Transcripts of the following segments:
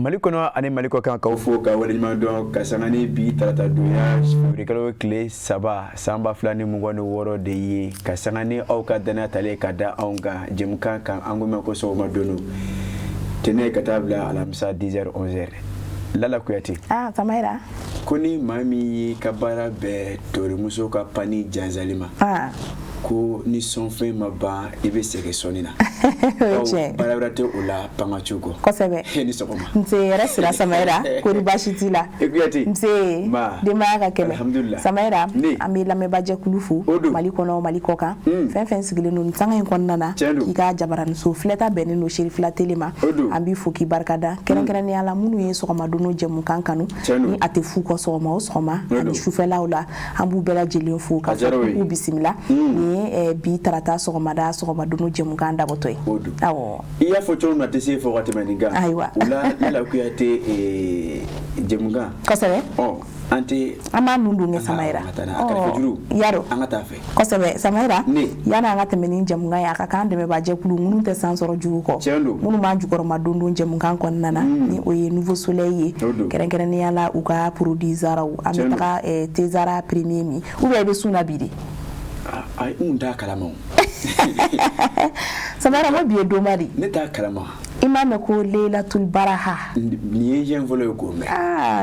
Malikono ani maliko kan ka fo ka waliɲuman dɔn ka sanga ni bi tarata donya febrikalo tile 3 sanba 2026 de ye ka sanga ni aw ka dana tale ka da anw ka jɛmukan kan an ko mɛn ko sɔgɔma dono tɛnɛ ka taa bila alamisa 10h 11h Lala Kuyate Samaira ko ni maa min ye ka baara bɛɛ torimuso ka pani janzali ma ko ni sɔnfɛn ma ban i bɛ segin sɔnni na baara wɛrɛ tɛ o la pangacu kɔ kosɛbɛ ni sɔgɔma nse yɛrɛ sira Samaira kori baasi t'i la Kuyate nse denbaya ka kɛnɛ alhamdulillah Samaira an bɛ lamɛnbaajɛkulu fo Mali kɔnɔ Mali kɔ kan fɛn fɛn sigilen don sanga in kɔnɔna na k'i ka jabaraniso filɛta bɛnnen don Seri Fila tele ma an b'i fo k'i barikada kɛrɛnkɛrɛnnenya la minnu ye sɔgɔmadonno jɛmukan kanu ni a tɛ fu kɔ sɔgɔma o sɔgɔma ani sufɛlaw la an b'u bɛɛ lajɛlen fo ka fɔ k'u bisimila bi tarata sɔgɔmadonno jɛmukan dabɔtɔ ye awɔ i y'a fɔ cogo min na tɛ se fɔ waati tɛmɛnen kan ayiwa o la Lala Kuyate jɛmukan kosɛbɛ an b'a nun don kɛ Samaira yaro an ka taa fɛ kosɛbɛ Samaira yani an ka tɛmɛ ni jɛmukan ye a ka kan dɛmɛbaajɛkulu minnu tɛ san sɔrɔ juru kɔ minnu b'an jukɔrɔma don jɛmukan kɔnɔna na ni o ye Nouveau Soleil ye kɛrɛnkɛrɛnnenya la u ka produit zaraw an bɛ taga Tezara premier min ou bien i bɛ sun na bi de n t'a kalama Samaira ma bi ye donba de ne t'a kalama i m'a mɛn ko Leilatul Baraha nin ye jɛn fɔlɔ ye k'o mɛn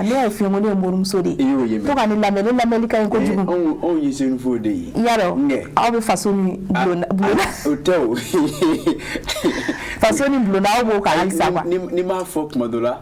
ne y'a f'i ye ko ne ye morimuso de ye to ka nin lamɛn ne lamɛnni ka ɲi kojugu anw ye senufo de ye yarɔ aw bɛ faso ni bulonna o tɛ o faso ni bulonna aw b'o kan halisa quoi ni m'a fɔ tuma dɔ la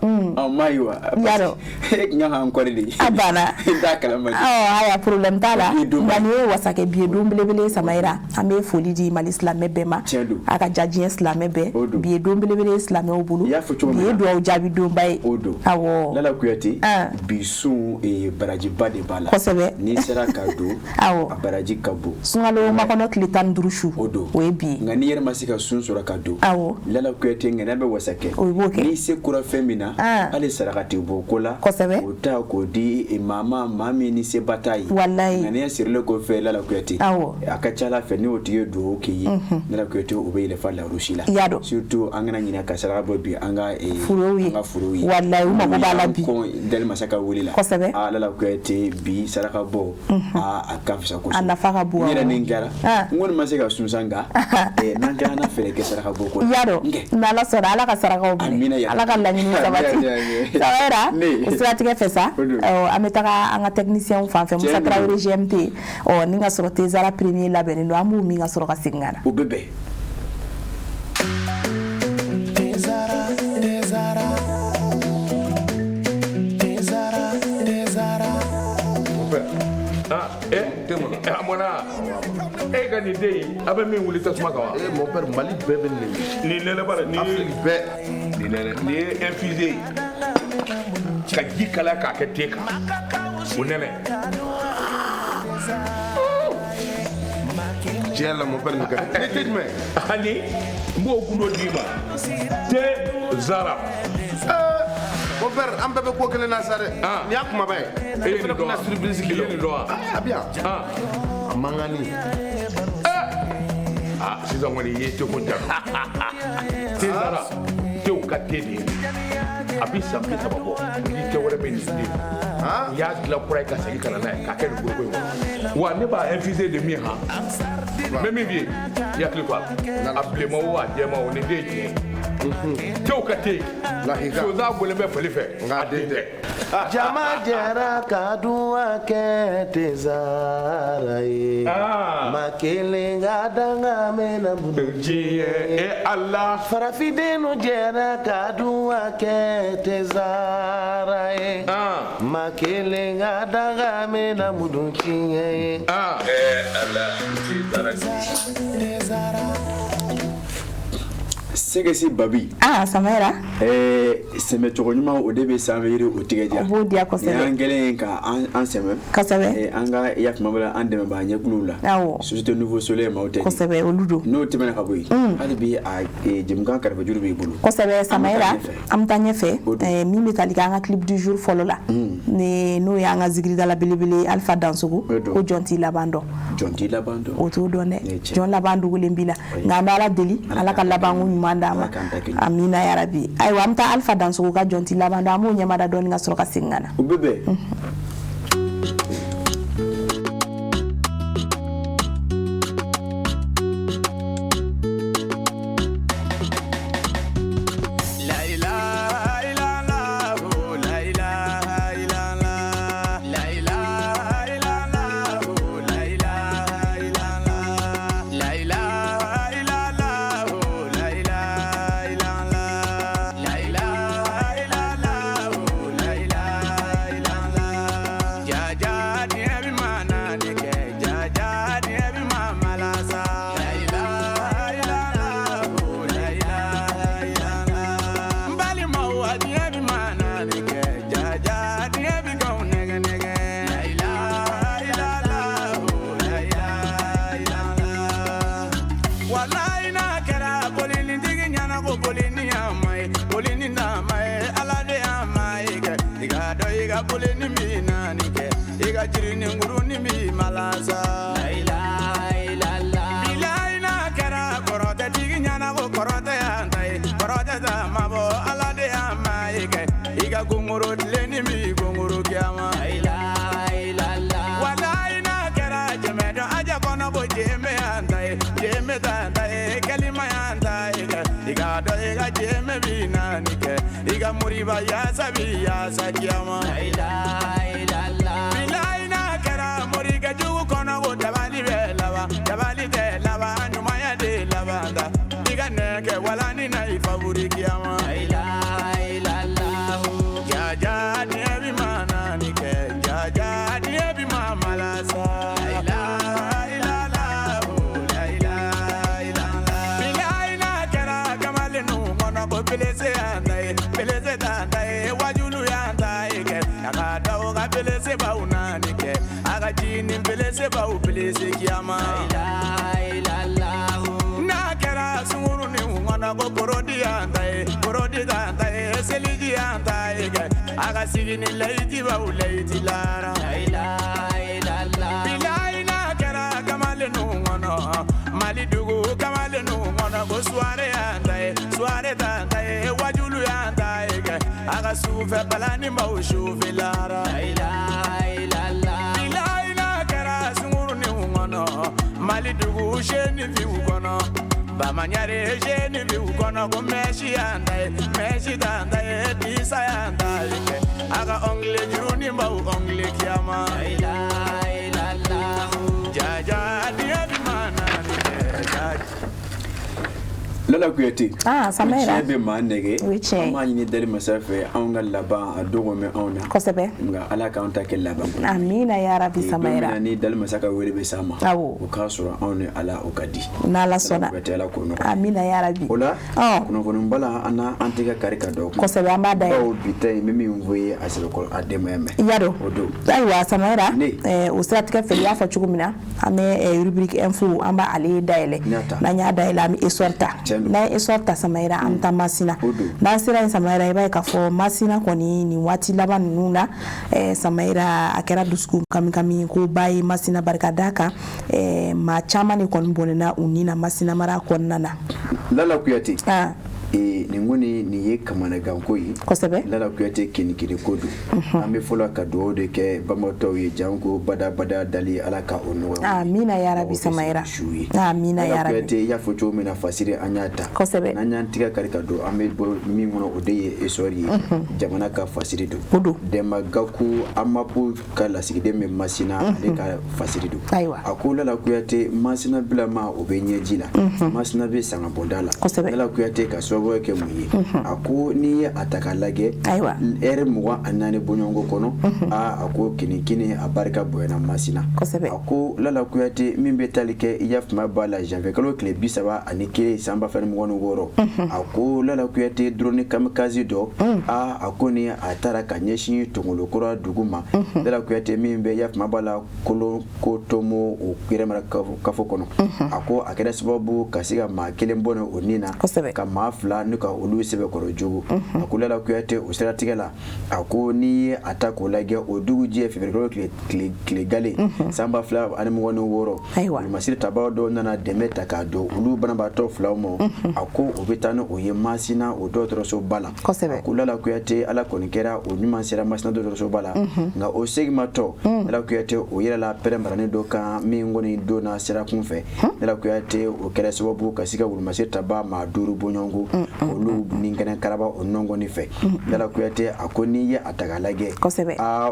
m'a ye wa yarɔ e tun kan k'an kɔri de a banna n t'a kalama aya problème t'a la nka nin ye wasakɛ bi ye don belebele Samaira an bɛ foli di Mali silamɛ bɛɛ ma a ka ja diɲɛ silamɛ bɛɛ bi ye don belebele silamɛw bolo bi ye duwawu jaabi donba ye awɔ Lala Kuyate bi sun barajiba de b'a la kosɛbɛ n'i sera ka don a baraji ka bon sunkalo makɔnɔ tile 15 su o ye bi nka n'i yɛrɛ ma se ka sun sɔrɔ ka don Lala Kuyate ŋɛnɛ bɛ wasakɛ n'i se kura fɛn min na hali sarakati bɔ ko la o ta k'o di maa min ni seba t'a ye walayi ŋaniya sirilen kɔfɛ Lala Kuyate a ka ca Ala fɛ ni o tigi ye duwawu k'i ye Lala Kuyate o bɛ yɛlɛfa lawurusi la surtout an kana ɲinɛ ka saraka bɔ bi an ka furow ye walayi u mago b'a la bi Dali Masaka wele la kosɛbɛ Lala Kuyate bi saraka bɔ a ka fisa kosɛbɛ a nafa ka bon n yɛrɛ nin kɛra n kɔni ma se ka sunsan nka n'an kɛra an na fɛɛrɛ kɛ saraka bɔ ko yarɔ n'Ala sɔnna Ala ka sarakaw minɛ Ala ka laɲini sabati Samaira o siratigɛ fɛ sa an bɛ taga an ka technicien fan fɛ Musa Tarawele GMT ni ka sɔrɔ Tezara premier labɛnnen don an b'u min ka sɔrɔ ka segin ka na o bɛ bɛn Amona e ka nin den in a bɛ min wuli tasuma kan wa mon père Mali bɛɛ bɛ nin nɛnɛ bara ni Afrique bɛɛ ni ye infusé ka ji kala k'a kɛ te kan o nɛnɛ tiɲɛ la mon père nin ka ne tɛ jumɛn ani n b'o kun dɔ d'i ma Tezara mon père an bɛɛ bɛ ko kelen na sa dɛ nin y'a kumaba ye e fana bɛna surprise k'i nin dɔn wa a bi yan a man kan ni sisan kɔni i ye teko ja Tezara tew ka te de ye a bɛ san 30 bɔ ni tɛ wɛrɛ bɛ nin den n y'a dilan kura ye ka segin ka na n'a ye k'a kɛ nin goroko in kɔnɔ wa ne b'a infusé de min n bɛ min f'i ye i hakili to a la a bilenman o a jɛman o nin den ye tiɲɛ tew ka te sonsan bɔlen bɛ fali fɛ nka den tɛ jama jɛra ka duwa kɛ Tezara ye ma kelen ka danga mɛna diɲɛ Ala farafindenu jɛra ka duwa kɛ Tezara ye ma kelen ka danga mɛna mudun tiɲɛ ye Ala Sɛgɛsi Babi Samaira sɛmɛ cogo ɲuman o de bɛ sanfɛ yiri o tigɛ diya o b'o diya kosɛbɛ ni an kɛlen ka an sɛmɛ kosɛbɛ an ka yakuma bala an dɛmɛbaa ɲɛkuluw la Société Nouveau Soleil maaw tɛ kosɛbɛ olu don n'o tɛmɛna ka bɔ yen hali bi jɛmukan kɛrɛfɛ juru b'i bolo kosɛbɛ Samaira an bɛ taa ɲɛfɛ min bɛ tali kɛ an ka clip du jour fɔlɔ la n'o ye an ka zigiridala belebele Alpha Dansogo ko jɔn t'i laban dɔn o t'o dɔn dɛ jɔn laban dogolen b'i la nka an bɛ Ala deli Ala ka labanko ɲuman ɲuman d'a ma amina ya rabi ayiwa an ta alpha dansogo ka jonti laban da mo ɲɛmada dɔɔni ka sɔrɔ ka segin ka na o bɛ bɛn muriba ya sabi ya sakiyama la ilaha illallah bilahi na kara muriga jugu kono go tabali be lava tabali de lava nyuma ya de lavanda diga neke wala ni na ifavuri kiyama la ilaha illallah ya ja ni bi mana ni ke ja ja ni bi mama la sa la ilaha illallah la ilaha illallah bilahi na kara kamale no mono go pelese andai pelese tandai wajulu yandai ke akada oga pelese baunani ke agajini pelese bau pelese kiyama la ilaha illallah na kera sunguru ni ngona go korodi tandai seliji yandai ke agasigini leiti bau leiti lara la ilaha illallah bilai na kera kamale no ngono mali dugu kamale no ngono go suare tandai wajulu yandai aga sufe balani mau shufe lara la ilaha illallah bilai na kara sunguru ni ngono mali dugu sheni vi ukono ba manyare sheni vi ukono go meshi tandai disa yandai aga ongle juruni mau ongle kiyama la ilaha illallah jaja dia bimana Lala Kuyate. Samira. Be man nege. Ama ni dali masafe anga laba adogo me ona. Kosebe. Nga ala ka onta ke laba. Amina ya Rabbi Samira. Ni dali masaka wele be sama. Awo. O ka sura on ala okadi. Na la sona. Amina ya Rabbi. Ola. Kuno kono mbala ana antika karika do. Kosebe amba dai. O bitay mimi mvoye aselo ko adememe. Yado. Odo. Aiwa Samira. O stratika fe ya fa chugumina. Ame rubrique info amba ale daile. Na nya daile ami esorta. Na esorta Samaira amta masina na sira Samaira iba ka fo masina koni ni wati laban nuna Samaira akera dusku kami ko bayi masina barkadaka ma chama ni kon bonena unina masina mara konnana Lala Kuyate ni ngoni ni ye kamana ganko yi Kosebe Lala Kuyate kini kodu ambe fola ka do de ke bamoto ye jango bada dali alaka ono amina ya Rabbi Samaira amina ya Rabbi Kuyate ya foto mena fasire anyata Kosebe nanya ntika karika do ambe bo mi ngono odeye esori jamana ka fasire do dema gaku amapu kala sigide me masina ale ka fasire do akula Lala Kuyate masina bila ma obenye jila masina be sanga bondala Lala Kuyate ka ke muyi ako ni atakalage ere muwa anane bonyongo kono ako kini abarika boyana masina ako Lala Kuyate mimbe talike yafma bala janvier kalo kle bisaba anike samba fane mwono woro ako Lala Kuyate drone kamikazi do ako ni atara kanyeshi tongolo kora duguma Lala Kuyate mimbe yafma bala kolo kotomo ukire mara kafo kono ako akeda sababu kasiga makele mbono onina ka mafla fila ni ka olu sebe kɔrɔ jogo a ko Lala Kuyate o siratigɛ la a ko ni ata ko lajɛ o dugujɛ février kile gale sanba fila ani 26 masiri tabaw dɔ nana dɛmɛ ta ka don olu banabaatɔ filaw ma a ko o bɛ taa ni o ye Masina o dɔgɔtɔrɔso ba la a ko Lala Kuyate ala kɔni kɛra o ɲuman sera Masina dɔgɔtɔrɔso ba la nka o segimatɔ Lala Kuyate o yɛrɛla pɛrɛnbarani dɔ kan min kɔni donna sira kun fɛ Lala Kuyate o kɛra sababu ka se ka wulumasiri taba maa 5 bɔɲɔgɔnko olu ni kɛnɛ karaba o nɔngɔni fɛ Lala Kuyate a ko n'i ye a ta k'a lajɛ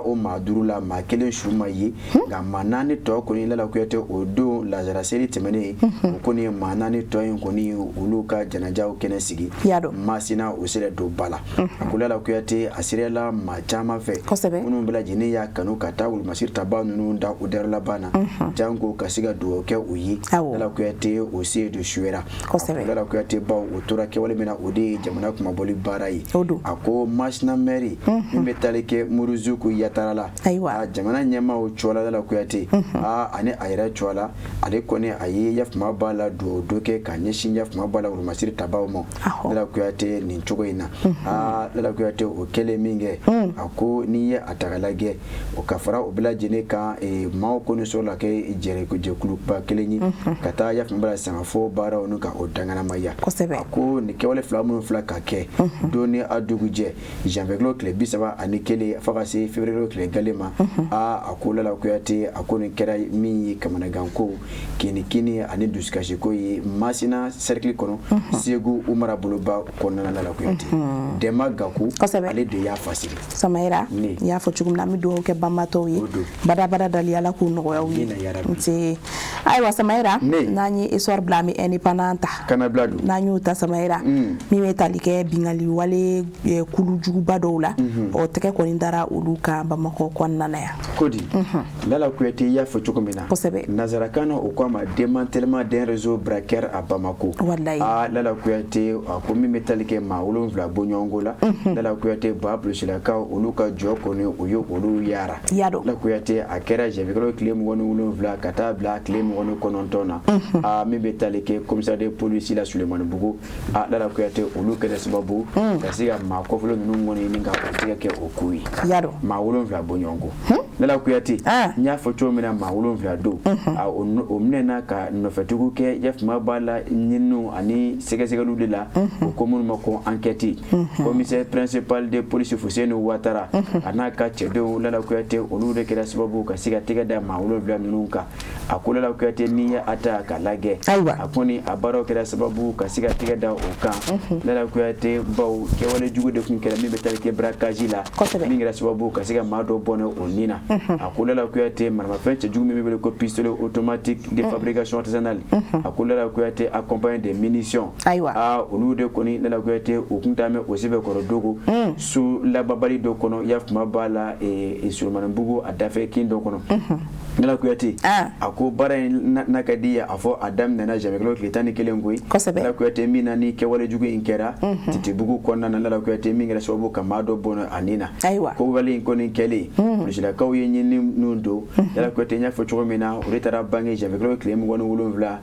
o maa 5 la maa 1 su ma ye nka maa 4 tɔ kɔni Lala Kuyate o don lazara seli tɛmɛnen o kɔni maa 4 tɔ in kɔni olu ka janajaw kɛnɛ sigi Masina o sera don ba la a ko Lala Kuyate a serela maa caman fɛ minnu bɛɛ lajɛlen y'a kanu ka taa wulumasiri taba ninnu da u dayɔrɔ laban na janko ka se ka dugawu kɛ u ye Lala Kuyate o se de suyera Lala Kuyate baw o tora kɛwale min na o de ye jamana kumabɔli baara ye a ko Masina mairie min bɛ tali kɛ Muruzuku Yatara la jamana ɲɛmaaw cɔla Lala Kuyate ani a yɛrɛ cɔla ale kɔni a ye yafuma b'a la dugawu dɔ kɛ ka ɲɛsin yafuma b'a la wulumasiri tabaw ma Lala Kuyate nin cogo in na Lala Kuyate o kɛlen min kɛ a ko n'i ye a ta k'a lajɛ o ka fara o bɛɛ lajɛlen kan maaw kɔni sɔrɔ la kɛ jɛkuluba kelen ye ka taa yafuma b'a la sangafo baaraw ni ka o danganamaya a ko nin kɛwale fila minnu filɛ ka kɛ don ni a dugujɛ janvier tile 31 fo ka se février tile gale ma a ko Lala Kuyate a ko nin kɛra min ye kamanaganko kini ani dusukasiko ye Masina cercle kɔnɔ Segu Umara boloba kɔnɔna Lala Kuyate Dɛma Gaku ale de y'a fasiri Samayira y'a fɔ cogo min na an bɛ dugawu kɛ banbatɔw ye badabada dali Ala k'u nɔgɔya u ye nti ayiwa Samayira n'an ye histoire bila an bɛ indépendant ta n'an y'o ta Samayira min bɛ tali kɛ bingali wale kulu juguba dɔw la o tɛgɛ kɔni dara olu ka Bamakɔ kɔnɔna na yan kodi Lala Kuyate y'a fɔ cogo min na nazarakan o ko a ma démantèlement d'un réseau braqueur à Bamako Lala Kuyate a ko min bɛ tali kɛ maa 7 bɔɲɔgɔnko la Lala Kuyate ba bulusilakaw olu ka jɔ kɔni o ye olu yara Lala Kuyate a kɛra janvier tile 27 ka taa bila tile 29 na min bɛ tali kɛ commissaire de police la Sulemani Bugu Lala Kuyate olu kɛra sababu ka se ka maa kɔfɛlo ninnu kɔni ni ka o tɛgɛ kɛ o ko ye maa 7 bɔɲɔgɔnko Lala Kuyate n y'a fɔ cogo min na maa 7 don o minɛna ka nɔfɛtigiw kɛ yafuma b'a la ɲininiw ani sɛgɛsɛgɛliw de la o ko minnu ma ko enquête commissaire principal de police Fuseni Ouattara a n'a ka cɛdenw Lala Kuyate olu de kɛra sababu ka se ka tɛgɛ da maa 7 ninnu kan a ko Lala Kuyate n'i ye a ta ka lajɛ a kɔni a baaraw kɛra sababu ka se ka tɛgɛ da o kan Lala Kuyate baw kɛwale jugu de tun kɛra min bɛ tali kɛ braquage la min kɛra sababu ka se ka maa dɔ bɔnɛ o nin na a ko Lala Kuyate maramafɛn cɛjugu min bɛ wele ko pistolet automatique de fabrication artisanale a ko Lala Kuyate accompagné des munitions olu de kɔni Lala Kuyate o kun t'a mɛn o sɛbɛn kɔrɔ dogo su lababali dɔ kɔnɔ yafuma b'a la Sulemani Bugu a dafɛ kin dɔ kɔnɔ Lala Kuyate a ko baara in n'a ka di ye a fɔ a daminɛna janvier tile 11 koyi Lala Kuyate min na ni kɛwale jugu in kɛra Titibugu kɔnɔna na Lala Kuyate min kɛra sababu ka maa dɔ bɔnɛ a nin na ko wale in kɔni kɛlen polisilakaw ye ɲininiw don Lala Kuyate n y'a fɔ cogo min na o de taara bange janvier tile 27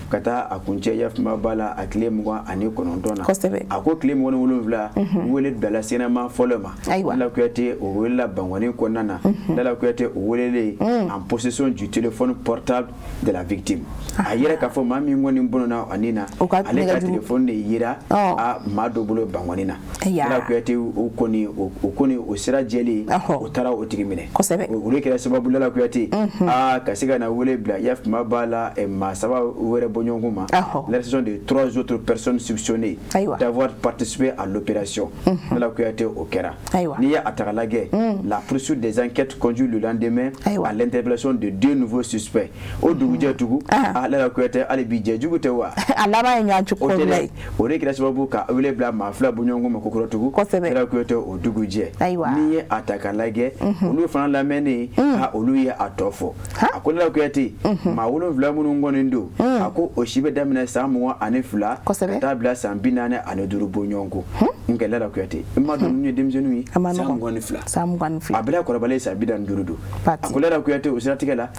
ka taa a kuncɛ yafuma b'a la a tile 29 na a ko tile 27 wele bilala sɛnɛma fɔlɔ ma Lala Kuyate o welela Bangɔni kɔnɔna na Lala Kuyate o welele en possession du téléphone portable de la victime a yɛrɛ k'a fɔ maa min kɔni bɔnna a nin na ale ka téléphone de yera a maa dɔ bolo Bangɔni na Lala Kuyate o kɔni o sira jɛlen o taara o tigi minɛ olu kɛra sababu Lala Kuyate ka se ka na wele bila yafuma b'a la maa 3 wɛrɛ bɔɲɔgɔnko ma l'arrestation de 3 autres personnes soupçonnées d'avoir participé à l'opération Lala Kuyate o kɛra n'i y'a ta k'a lajɛ la poursuite des enquêtes conduit le lendemain à l'interpellation de 2 nouveaux suspects o dugujɛ tugu Lala Kuyate hali bi jɛjugu tɛ wa a laban ye ɲɔgɔn cogo bila o de kɛra sababu ka wele bila maa 2 bɔɲɔgɔnko ma kokɔrɔ tugu Lala Kuyate o dugujɛ n'i ye a ta k'a lajɛ olu fana lamɛnnen olu ye a tɔ fɔ a ko Lala Kuyate maa 7 minnu kɔni don a ko o si bɛ daminɛ san 22 ka taa bila san 45 bɔɲɔgɔnko nkɛ Lala Kuyate i m'a dɔn ninnu ye denmisɛnninw ye san 22 a bɛɛ kɔrɔbalen san 45 don a ko Lala Kuyate o siratigɛ la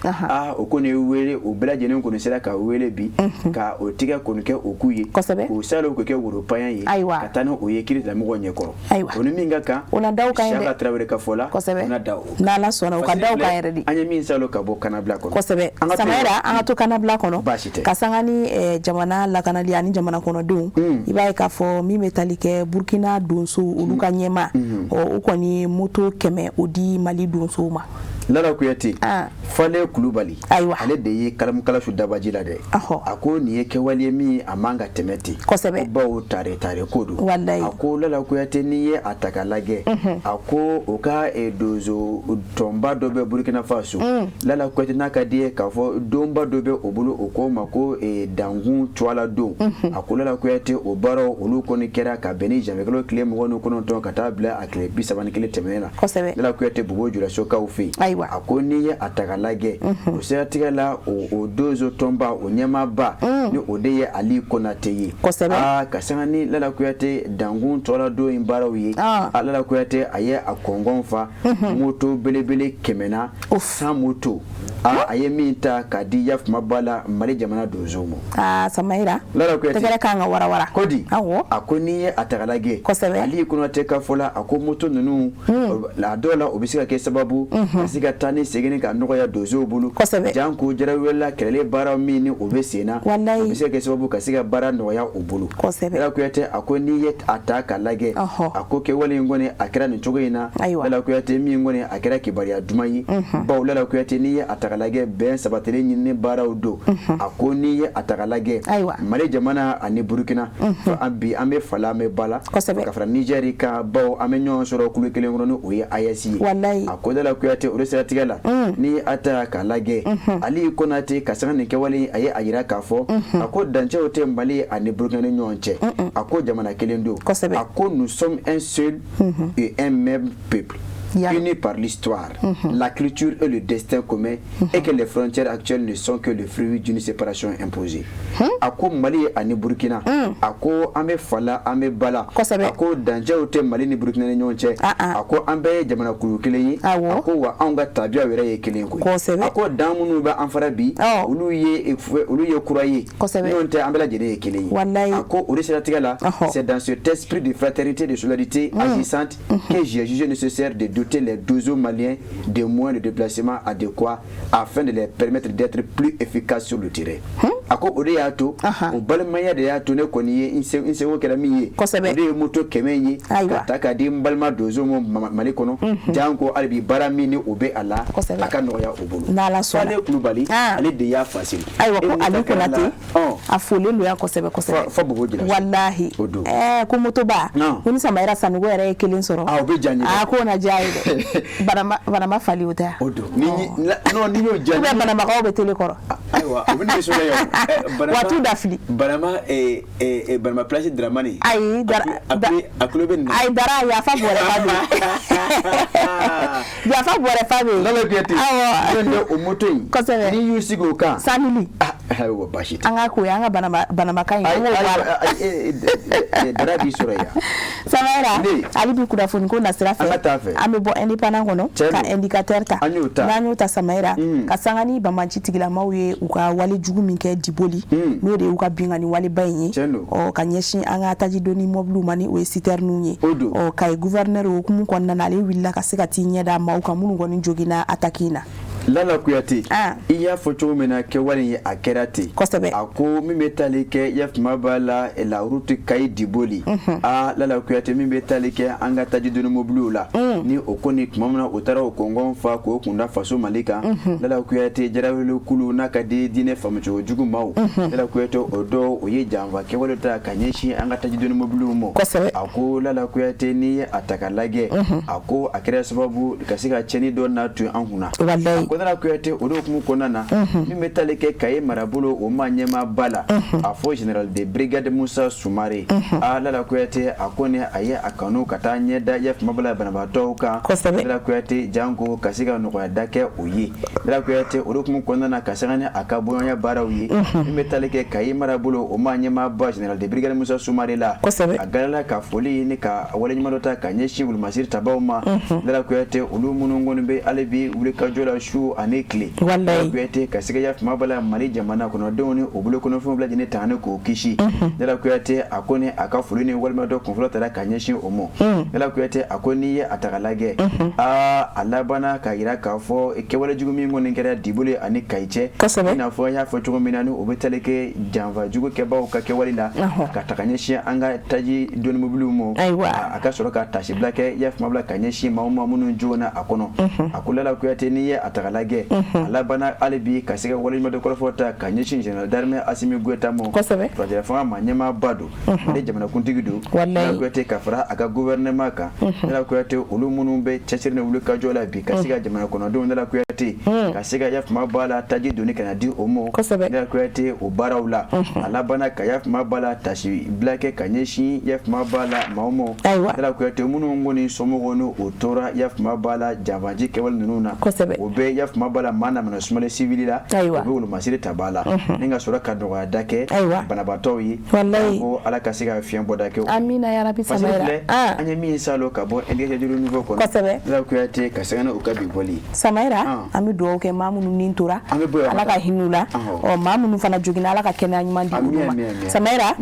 o kɔni ye wele o bɛɛ lajɛlen kɔni sera ka wele bi ka o tigɛ kɔni kɛ o k'u ye o salo ko ke woro panya ye Ayiwa. ka taa ni o ye kiri la mɔgɔ ɲɛkɔrɔ Ayiwa. o ni min ka kan O na daw kan ye dɛ. Siyaka Tarawele ka fɔ la Kosɛbɛ. o na da o n'Ala sɔnna o ka daw kan yɛrɛ de. an ye min salo ka bɔ kanabila kɔnɔ Kosɛbɛ An ka Samayira an ka to kanabila kɔnɔ Baasi tɛ. ka sanga ni jamana lakanali ani jamana kɔnɔdenw i b'a ye k'a fɔ min bɛ tali kɛ Burkina donso olu ka ɲɛma o kɔni moto 100 o di Mali donsow ma. Lala Kuyate Fale Kulubali Ayiwa. ale de ye kalamukalashu dabaji la dɛ Ahɔ. a ko nin ye kɛwale ye min a man ka tɛmɛ ten Kosɛbɛ. ko bawo tare ko don Walayi. a ko Lala Kuyate n'i ye a ta ka lajɛ a ko o ka donso tɔnba dɔ bɛ Burkina Faso Lala Kuyate n'a ka di ye k'a fɔ donba dɔ bɛ o bolo o ko ma ko dankun tuwala don a ko Lala Kuyate o baaraw olu kɔni kɛra ka bɛn ni janvier kalo tile 29 ka taa bila a tile 31 tɛmɛnen na Kosɛbɛ. Lala Kuyate Bobo Julasokaw fɛ yen Ayiwa. a ko n'i ye a ta ka lajɛ o siratigɛ la o donso tɔnba o ɲɛmaaba ni o de ye Ali Konate ye Kosɛbɛ. ka sanga ni Lala Kuyate dankun tɔla don in baaraw ye Lala Kuyate a ye a kɔngɔn fa moto belebele 100 100 moto a ye min ta k'a di Yafuma Bala Mali jamana donsow ma Samayira Lala Kuyate tɛgɛrɛ kan ka warawara ko di Awɔ. a ko n'i ye a ta ka lajɛ Kosɛbɛ. Ali Konate ka fɔ la a ko moto ninnu a dɔw la o bɛ se ka kɛ sababu ka se ka taa ni segin ka nɔgɔya donsow bolo Kosɛbɛ. janko Jarawelela kɛlɛli baara min ni o bɛ sen na Walayi. o bɛ se ka kɛ sababu ka se ka baara nɔgɔya o bolo Kosɛbɛ. Lala Kuyate a ko n'i ye a ta ka lajɛ Ɔhɔ. a ko kɛwale in kɔni a kɛra nin cogo in na Ayiwa. Lala Kuyate min kɔni a kɛra kibaruya duman ye bawo Lala Kuyate n'i ye a ta ka lajɛ bɛn sabatili ɲinini baaraw don a ko n'i ye a ta ka lajɛ Ayiwa. Mali jamana ani Burkina bi an bɛ fala an bɛ bala Kosɛbɛ. ka fara Niger kan bawo an bɛ ɲɔgɔn sɔrɔ kulu kelen kɔnɔ ni o ye AES ye Walayi. a ko Lala Kuyate o de siratigɛ la ni a ta ka lajɛ Ali Konate ka sanga nin kɛwale a ye a yira k'a fɔ a ko dancɛw tɛ Mali ani Burkina ni ɲɔgɔn cɛ a ko jamana kelen don Kosɛbɛ. a ko nous sommes un seul et un même peuple unis par l'histoire, la culture et le destin commun et que les frontières actuelles ne sont que le fruit d'une séparation imposée. A ko Mali ani Burkina a ko an bɛ fala an bɛ bala a ko dancɛw tɛ Mali ni Burkina ni ɲɔgɔn cɛ a ko an bɛɛ ye jamana kulu kelen ye a ko wa anw ka tabiyaw yɛrɛ ye kelen koyi a ko dan minnu bɛ an fara bi olu ye kura ye ɲɔgɔn tɛ an bɛɛ lajɛlen ye kelen ye a ko o de siratigɛ la c'est dans cet esprit de fraternité de solidarité agissante que j'ai jugé nécessaire de doter les 12 Maliens de moyens de déplacement adéquats afin de les permettre d'être plus efficaces sur le terrain. A ko o de y'a to o balimaya de y'a to ne kɔni ye n seko kɛra min ye o de ye moto 100 ye ka ta k'a di n balima donso ma Mali kɔnɔ janko hali bi baara min ni o bɛ a la a ka nɔgɔya o bolo. Fale Kulubali ale de y'a fasigi. Ayiwa ko Ali Konate a folen don yan kosɛbɛ kosɛbɛ. Fɔ Bobo Jula. Walahi ko motoba ko ni Samayira Sanogo yɛrɛ ye kelen sɔrɔ. O bɛ diya n ye dɛ. Ko na diya ye dɛ. Banama fali o tɛ. O don ni y'o diya. Ou bien banamagaw bɛ tele kɔrɔ. Ayiwa o bɛ ne nisɔndiya yan. Waatu da fili. Banama place Dramani. Ayi a kulo bɛ nin na. Ayi dara yafa bɔrɛ fa bɛ. Yafa bɔrɛ fa bɛ. Lala Kuyate. Awɔ. Ne o moto in. Kosɛbɛ. Ni y'u sigi o kan. 100 000. Ayiwa baasi tɛ. An ka ko ye an ka banamakan ye. Dara b'i sɔrɔ yan. Samayira ale bi kunnafoni ko na sira fɛ. An bɛ bɔ indépendant kɔnɔ ka indicateur ta. An y'o ta. N'an y'o ta Samayira ka sanga ni Bamaji tigilamaw ye u ka wale jugu min kɛ Diboli n'o de y'u ka bingani waleba in ye ka ɲɛsin an ka tajidoni mɔbiliw ma ni o ye citerne ye ka ye gouverneur o hukumu kɔnɔna na ale wulila ka se ka t'i ɲɛ da maaw kan minnu kɔni joginna attaque in na. Lala Kuyate i y'a fɔ cogo min na kɛwale ye a kɛra ten kosɛbɛ a ko min bɛ tali kɛ Yafuma Bala la route Kayi Diboli Lala Kuyate min bɛ tali kɛ an ka tajidoni mobiliw la ni o kɔni tuma min na o taara o kɔngɔn fa k'o kunda faso Mali kan Lala Kuyate Jarawele kulu n'a ka di diinɛ faamucogo jugu maaw Lala Kuyate o dɔw o ye janfa kɛwale ta ka ɲɛsin an ka tajidoni mobiliw ma a ko Lala Kuyate n'i ye a ta ka lajɛ a ko a kɛra sababu ka se ka cɛnni dɔ n'a to an kunna Lala Kuyate o de hukumu kɔnɔna na min bɛ tali kɛ Kayi marabolo o ma ɲɛmaaba la a fɔ général de brigade Musa Sumare Lala Kuyate a kɔni a ye a kanu ka taa ɲɛ da Yafuma Bala banabaatɔw kan Lala Kuyate janko ka se ka nɔgɔya da kɛ o ye Lala Kuyate o de hukumu kɔnɔna na ka sanga ni a ka bɔɲɔgɔnya baaraw ye min bɛ tali kɛ Kayi marabolo o ma ɲɛmaaba général de brigade Musa Sumare la a galala ka foli ni ka waleɲuman dɔ ta ka ɲɛsin wulumasiri tabaw ma Lala Kuyate olu minnu kɔni bɛ hali bi wuli ka jɔ la su ko ane kile wallahi kuyate ka siga ya fuma bala mali jamana kono doni o bulo kono fuma bala jine tane ko kishi dala kuyate akone aka fuluni walma do kon fulata da kanyeshin omo dala kuyate akoni ye atagalage alabana ka ira ka fo ke wala jugumi ngone ngere dibule ani kaiche ina fo ya fo tugo minanu o betaleke janva jugo ke bawo ka ke walila ka takanyeshin anga taji doni mobulu mo aka soro ka tashi blake ya fuma bala kanyeshin mauma munu jona akono akulala kuyate ni ye atagalage alabana alibi ka siga walima do kolfota kanyeshin general darme asimi gweta mo project fa manyema bado de jamana kuntigido wallahi kuyate ka fara aga gouvernement ka dala kuyate ulu munu be chachirne ulu ka jola bi ka siga jamana kono do dala kuyate ka siga yaf mabala taji doni kana di omo dala kuyate o barawla alabana ka yaf mabala tashi blake kanyeshi yaf mabala maumo dala kuyate munu ngoni somo gono o tora yaf mabala javaji kewal nununa o be yaf mabala mana mana sumale civilila o be ulu masiri tabala ninga sura kadoga dake bana batoyi wallahi o ala ka siga fian bodake amina ya rabbi samaira anya mi salo ka bo endike juru nouveau kono dala kuyate ka sagana o kabi boli samaira ami do ke mamunu nintura ala ka hinula o mamunu fana jogina ala ka kenya nyumandi samaira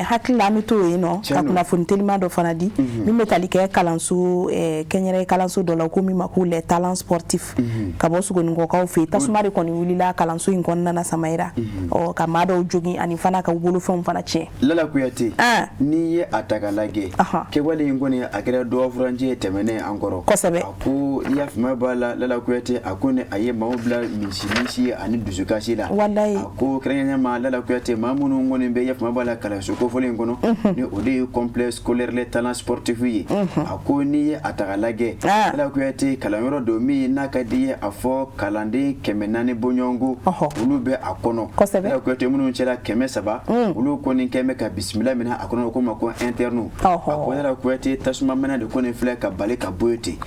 hakila mi to yino ka kuna fontelima do fana di mi metalike kalanso kenyere kalanso do la ko mi makule talent sportif ka bo sugo ngo ka fe tasumari koni wulila kalanso in konna na samaira o ka mado jogi ani fana ka wolo fon fana che lala kuyate ni ye atagalage ke wale ngoni akere do franje temene ankoro ko ya fuma bala lala kuyate akone aye mawbla mishimishi ani duzukashi la wallahi ko krenya ma lala kuyate mamunu ngoni be ya fuma bala kala soko fole ngono ni ode complexe scolaire les talents sportifs yi akoni ye atagalage lala kuyate kala yoro do mi nakadi afo kalande kemenane bonyongo ulu be akono lala kuyate munu chela keme saba ulu koni keme ka bismillah mina akono ko mako internu akona lala kuyate tasuma mena de koni fle ka bale ka boyete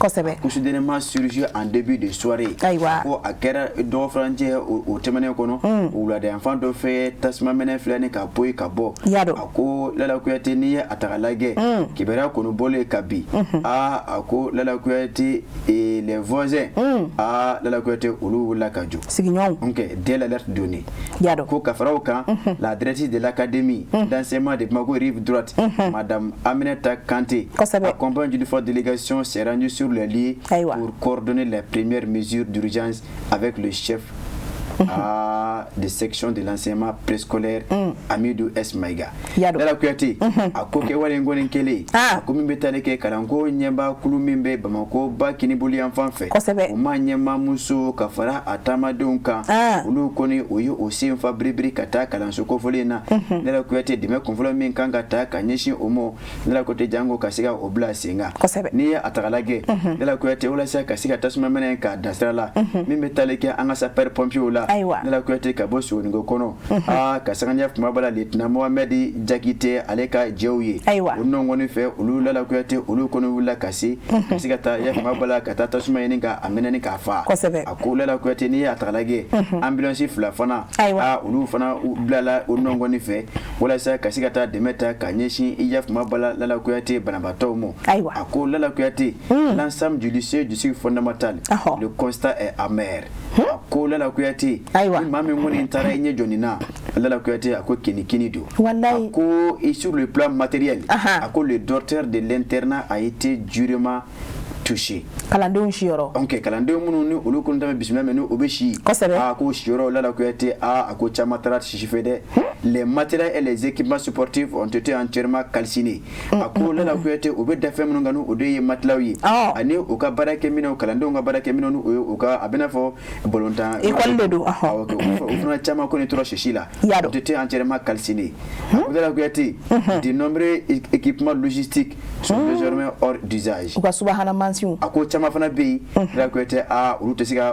considérément chirurgie en début de soirée ko akera do franje o temene kono ou la de enfant do fait tasma mena flane ka boy ka bo ako lala kuyate ni atagalage kibera kono bole kabi ako lala kuyate et les voisins lala kuyate ulu la kajo signon OK dès l'alerte donnée ko kafaraw kan la directrice de l'académie d'enseignement de Bamako rive droite madame Aminata Kanté accompagne d'une forte délégation s'est rendue sur le lieu pour coordonner les premières mesures d'urgence avec le chef de section de l'enseignement préscolaire Amidou S Maiga dala kuyati akoke wale ngone kele akumi betale ke kalango nyemba kulumimbe Bamako bakini buli enfant fait o manyema muso kafara atama donka ulu koni oyo osim fabribri kata kalanso ko folena dala kuyati de me konfolo min kanga ta kanyeshi omo dala kote jango kasiga obla singa ni atagalage dala kuyati wala sa kasiga tasma menen ka dasrala min betale ke anga sa per pompier la nela kuyate ka bo so ngo kono ka sanganya fuma bala lieutenant Mohamed Jakite aleka jewye onno ngoni fe ulu la kuyate ulu kono wula kasi sigata ya fuma bala kata tasuma yeninga amenani ka fa akula la kuyate ni atalage ambulance fula fana ulu fana blala onno ngoni fe wala sa kasigata demeta kanyeshi iya fuma bala la kuyate banabato mo akula la kuyate l'ensemble du lycée du cycle fondamental le constat est amer akula la kuyate mami ngoni ntara enye jonina lala kuyate ako kini do wallahi ako et sur le plan matériel ako le docteur de l'internat a été durement touché kalande shioro OK kalande munu ni ulu kun dame bismillah menu obeshi ako shioro lala kuyate ako chamatrat shifede les matériels et les équipements sportifs ont été entièrement calcinés ako lala kuyate obeda femunu nganu odeye matlawi ani oka barake mino kalande nga barake mino nu oka abena fo volontaire école do OK ofuna chama ko ni tro shishila ont été entièrement calcinés lala kuyate de nombreux équipements logistiques sont désormais hors d'usage oka subhana mansion ako chama fana bi lala kuyate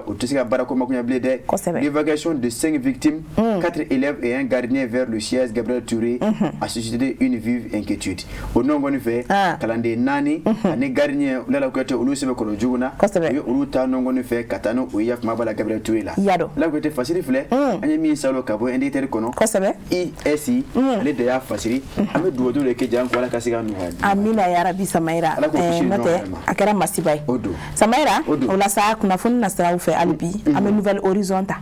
utesiga barako makunya blede l'évacuation de 5 victimes 4 élèves et un gardien vers le siège Gabriel Touré a suscité une vive inquiétude au nom ngoni fe kalande nani ani gardien lala kuyate ulu sebe ko juguna ulu ta no ngoni fe katano o yaf mabala Gabriel Touré la la kuyate fasiri fle anya mi salo kabo inditer kono ISI le de ya fasiri ame duodo le ke jan ko la kasiga no amina ya rabbi samaira mate akara masibai Samaira ola sa kuna fun na sira fe alibi ame nouvelle horizonta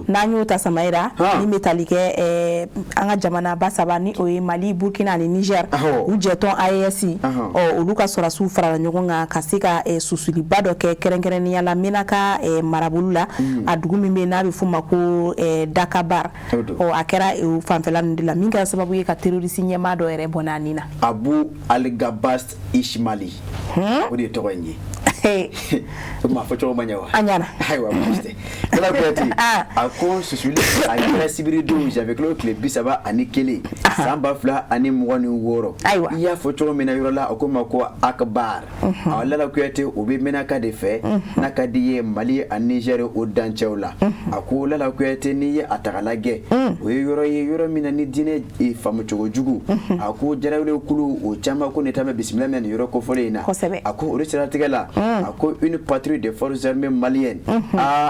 nanyo ta Samaira ni metalike anga jamana basaba ni o Mali Burkina ni Niger u jeton AES o oluka sora su fara nyogonga kasika susuli bado ke kerenkereni yala minaka marabulula adugu mimbe na bi fuma ko Dakabar o akera fanfela ndila minga sababu ye ka terroriste nyema do ere bonanina Abu Al-Gabas Ishmali odi to wenyi ma foto manyawa anyana aywa miste kala kwati ako susuli ayra sibiri do avec le club bisaba anikele samba fla ani mwani woro iya foto mena yorola akoma ko akbar awala kwati obi mena ka de fe nakadiye Mali an Niger o danchewla ako la kwati ni atakalage we yoro mina ni dine e famu jugu ako jarawle kulu o chama ko netama bismillah men yoro ko folena ako resira tigala ako une patrouille des forces armées maliennes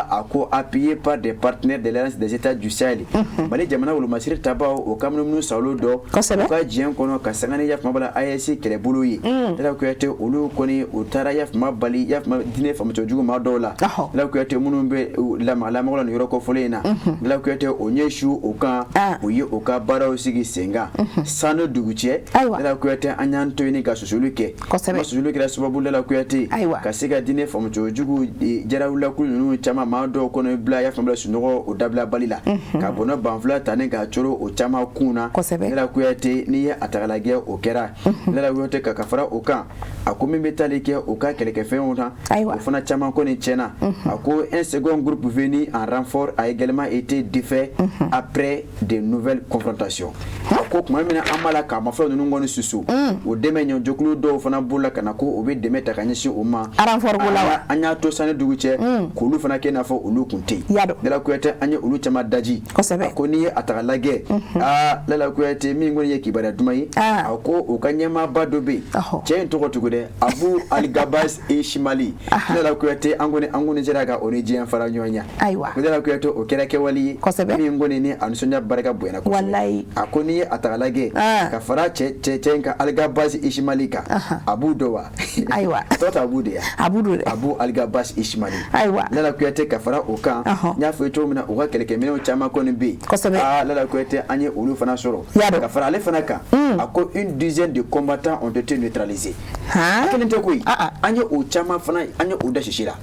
ako appuyé par des partenaires de l'Alliance des États du Sahel Mali jamana wulu masiri tabao o kamnu sawlo do ka jien kono ka sangane yaf mabala AEC kele buluyi dala ko yete ulu koni utara yaf mabali yaf dine famu jugu ma dola dala ko yete munumbe la mala yoro ko folena dala ko yete onyeshu oka oyi oka bara osigi senga sano duguche dala ko yete anyanto ni ka susuluke susuluke la sababu dala ko yete kasika dine famu jugu jarawula kulu chama mado kono bla ya famla sunogo o dabla balila ka bono banfla tane ga choro o chama kuna dala ko yete ni atakalage o kera dala ko yete ka kafara o kan akumi metalike o ka keleke fe onta o fana chama ko ni chena ako un second groupe venu en renfort a également été défait après de nouvelles confrontations ako kuma mina amala ka mafla no ngoni susu o demenyo jokulu do fana bulla kana ko o be demeta kanyishi o ma renfort bulawa anya to sane duguche ko lu fana ke na fo olu kunte dala ko yete anya olu chama daji ako ni atakalage lala ko yete mi ngoni yeki bada dumai ako o kanyema badobe chen to ko tugude Abu Al-Gabas Ishmali dala ko yete angoni jeraga origin fara nyonya dala ko yete o kereke wali mi ngoni ni ansonya baraka buena ko wallahi ako ni atakalage ka fara chenka Al-Gabas Ishmalika Abu dowa tota Abu de Abu Al-Gabas Ishmali lala ko yete ka fara o kan nya fo to mina o ka keleke mena o chama ko ni be lala ko yete anye olu fana soro ka fara le fana ka ako une dizaine de combattants ont été neutralisés akelente ko anye o chama fana anye o da shishira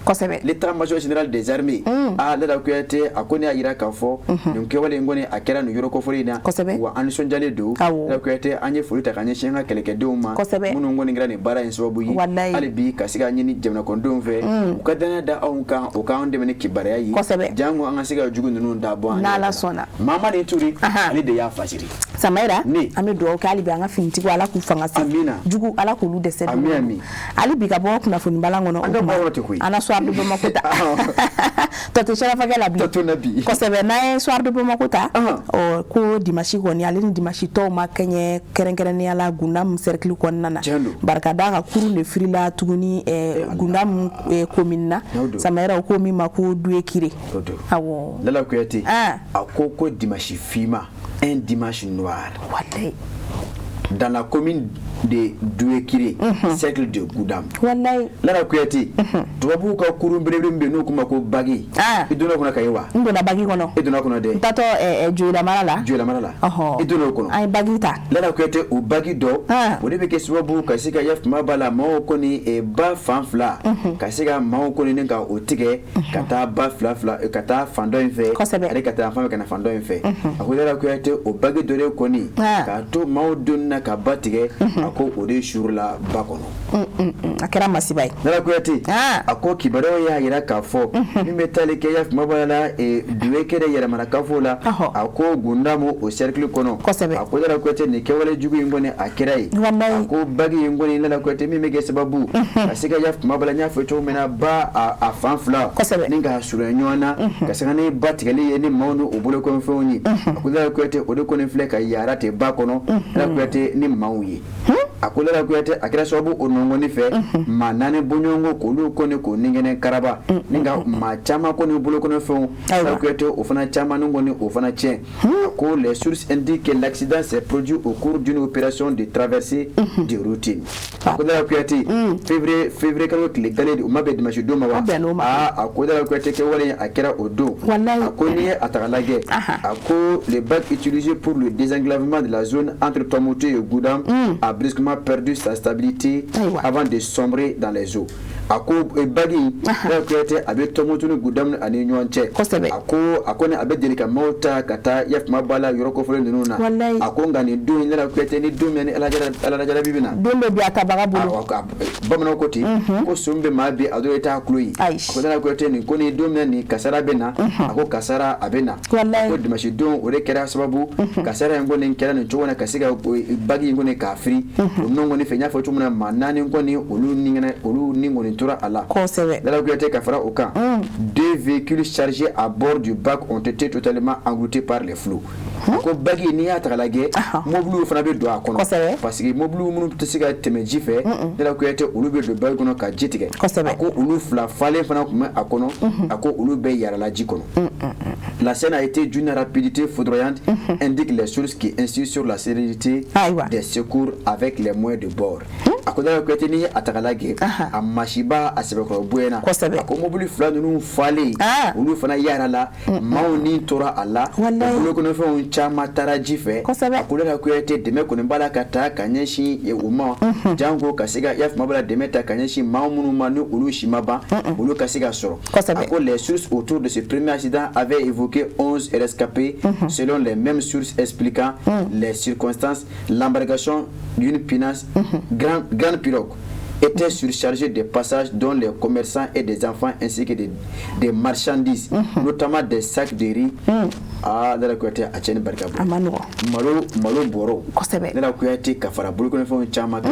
l'état-major général des armées lala ko yete ako ni ayira ka fo donc wale ngone akera no yoro ko forina wa anson jale do lala ko yete anye fulita kanye shenga keleke do ma munu ngone ngira ni bara en so buyi alibi kasiga nyini jamna kondo fe ukadana da onka o ka onde mene kibare yi jango anga siga jugu nunu da bo na la sona mama ni turi ali de ya fashiri Samaira ami do ka ali bi anga finti ko ala ku fanga se jugu ala ku lu de se ali bi ka bo kuna funi balango no ana so abdu makuta to te shara fagala bi to nabi ko sebe na so abdu makuta o ko dimashi ko ni ali ni dimashi to makenye kerenkere ni ala gunam cercle ko nana barka daga kuru le frila tuguni gundam komina Samaira ko mi mako duwe kire awo lala ko yati akoko dimashi fima un dimanche noir dans la commune de Douekire cercle de Goudam wallahi lara kuyati tubabu ka kurumbrembe no kuma ko bagi idona kuna kaiwa ndona bagi kono idona kuna de tato joila marala idona kono ay bagita lara kuyati o bagi do o de be ke subabu ka sika yaf mabala ma ko ni ba fanfla ka sika ma ko ni nga o tige kata ba fla kata fando infe ale kata fami kana fando infe akolela kuyati o bagi do re ko ni ka to ma donna ka batige ako ode shurla bakono akera masibai dala kuyati ako kibaro ya yira kafo nimetale ke yaf mabala duwekere yara mara kafola ako gundamo o cercle kono ako dala kuyati ne kewale jugu ingone akirai ako bagi ingone dala kuyati mimege sababu asika yaf mabala nya feto mena ba a fanfla ninga sura nyona kasangane batigale ni maunu obule ko mfoni ako dala kuyati ode kono fleka yara te bakono dala kuyati ni mauyi a ko la kuyate a kɛra sababu o nɔngɔni fɛ maa naani bɔɲɔgɔnko k'olu kɔni k'o ningɛnɛ karaba ni nka maa caman kɔni bolo kɔnɔ fɛnw la kuyate o fana caman kɔni o fana tiɲɛ a ko les sources indiquent que l'accident s'est produit au cours d'une opération de traversée de routine a ko la kuyate février kalo tile gale o ma bɛn dimanche don ma wa a ko la kuyate kɛ wale a kɛra o don a ko n'i ye a taga lajɛ a ko les bacs utilisés pour le désenglavement de la zone entre Tomoto et Goudam a brusquement perdu sa stabilité avant de sombrer dans les eaux. A ko bagi la kuyate a bɛ Tomoto ni Goudam ani ɲɔgɔn cɛ a ko ni a bɛ deli ka maaw ta ka taa yafuma bala yɔrɔ kɔfɛlen ninnu na a ko nka nin don in la kuyate ni don min ni ala jarabi bɛ na don bɛ bi a tabaga bolo bamananw ko ten ko sun bɛ maa bi a dɔrɔn i t'a tulo ye a ko la kuyate nin ko ni don min ni kasara bɛ na a ko kasara a bɛ na ko dimanche don o de kɛra sababu kasara in kɔni kɛra nin cogo na ka se ka bagi in kɔni k'a firi o ninnu kɔni fɛ n y'a fɔ cogo min na maa naani kɔni olu ni kɔni tora a la la kuyate ka fara o kan 2 véhicules chargés à bord du bac ont été totalement engloutis par les flots ko bagi n'i y'a ta k'a lajɛ mobiliw fana bɛ don a kɔnɔ parce que mobiliw minnu tɛ se ka tɛmɛ ji fɛ la kuyate olu bɛ don bagi kɔnɔ ka ji tigɛ a ko olu fila falen fana tun bɛ a kɔnɔ a ko olu bɛɛ yarala ji kɔnɔ la scène a été d'une rapidité foudroyante indique les sources qui insistent sur la sérénité des secours avec les moyens de bord a ko la kuyate n'i ye a ta k'a lajɛ a masiba a sɛbɛkɔrɔ bonya a ko mobili fila ninnu falen olu fana yarala maaw ni tora a la bolo kɔnɔfɛnw caman taara ji fɛ a ko la kuyate dɛmɛ kɔni b'a la ka taa ka ɲɛsin u ma janko ka se ka yafuma b'a la dɛmɛ ta ka ɲɛsin maa minnu ma ni olu si ma ban olu ka se ka sɔrɔ a ko les sources autour de ce premier accident avaient évoqué 11 rescapés selon les mêmes sources expliquant les circonstances. L'embarcation d'une pinasse grande pirogue était surchargée de passages dont les commerçants et des enfants ainsi que des marchandises, notamment des sacs de riz. La kuyate a tiɲɛ ni barika bɔ malo bɔrɔw la kuyate ka fara bolokɔnɔfɛnw caman kan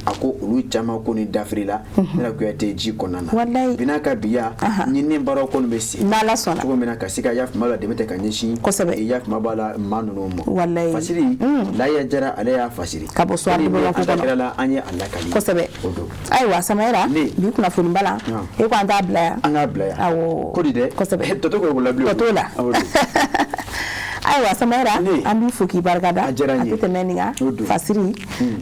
a ko olu caman ko ni dafiri la la kuyate ji kɔnɔna na bina ka biya ɲinini baaraw kɔni bɛ sen cogo min na ka se ka yafuma la dɛmɛ tɛ ka ɲɛsin yafuma b'a la maa ninnu ma fasiri Laya Jara ale y'a fasiri ka bɔ soirée kɛra la an ye a lakali o don ayiwa Samayɛra bi kunnafoni bala e ko an t'a bila yan an k'a bila yan awɔ ko di dɛ tɔtɔ ko labilen tɔtɔ la ayiwa Samayɛra an b'i fo k'i barikada a tɛ tɛmɛ nin kan fasiri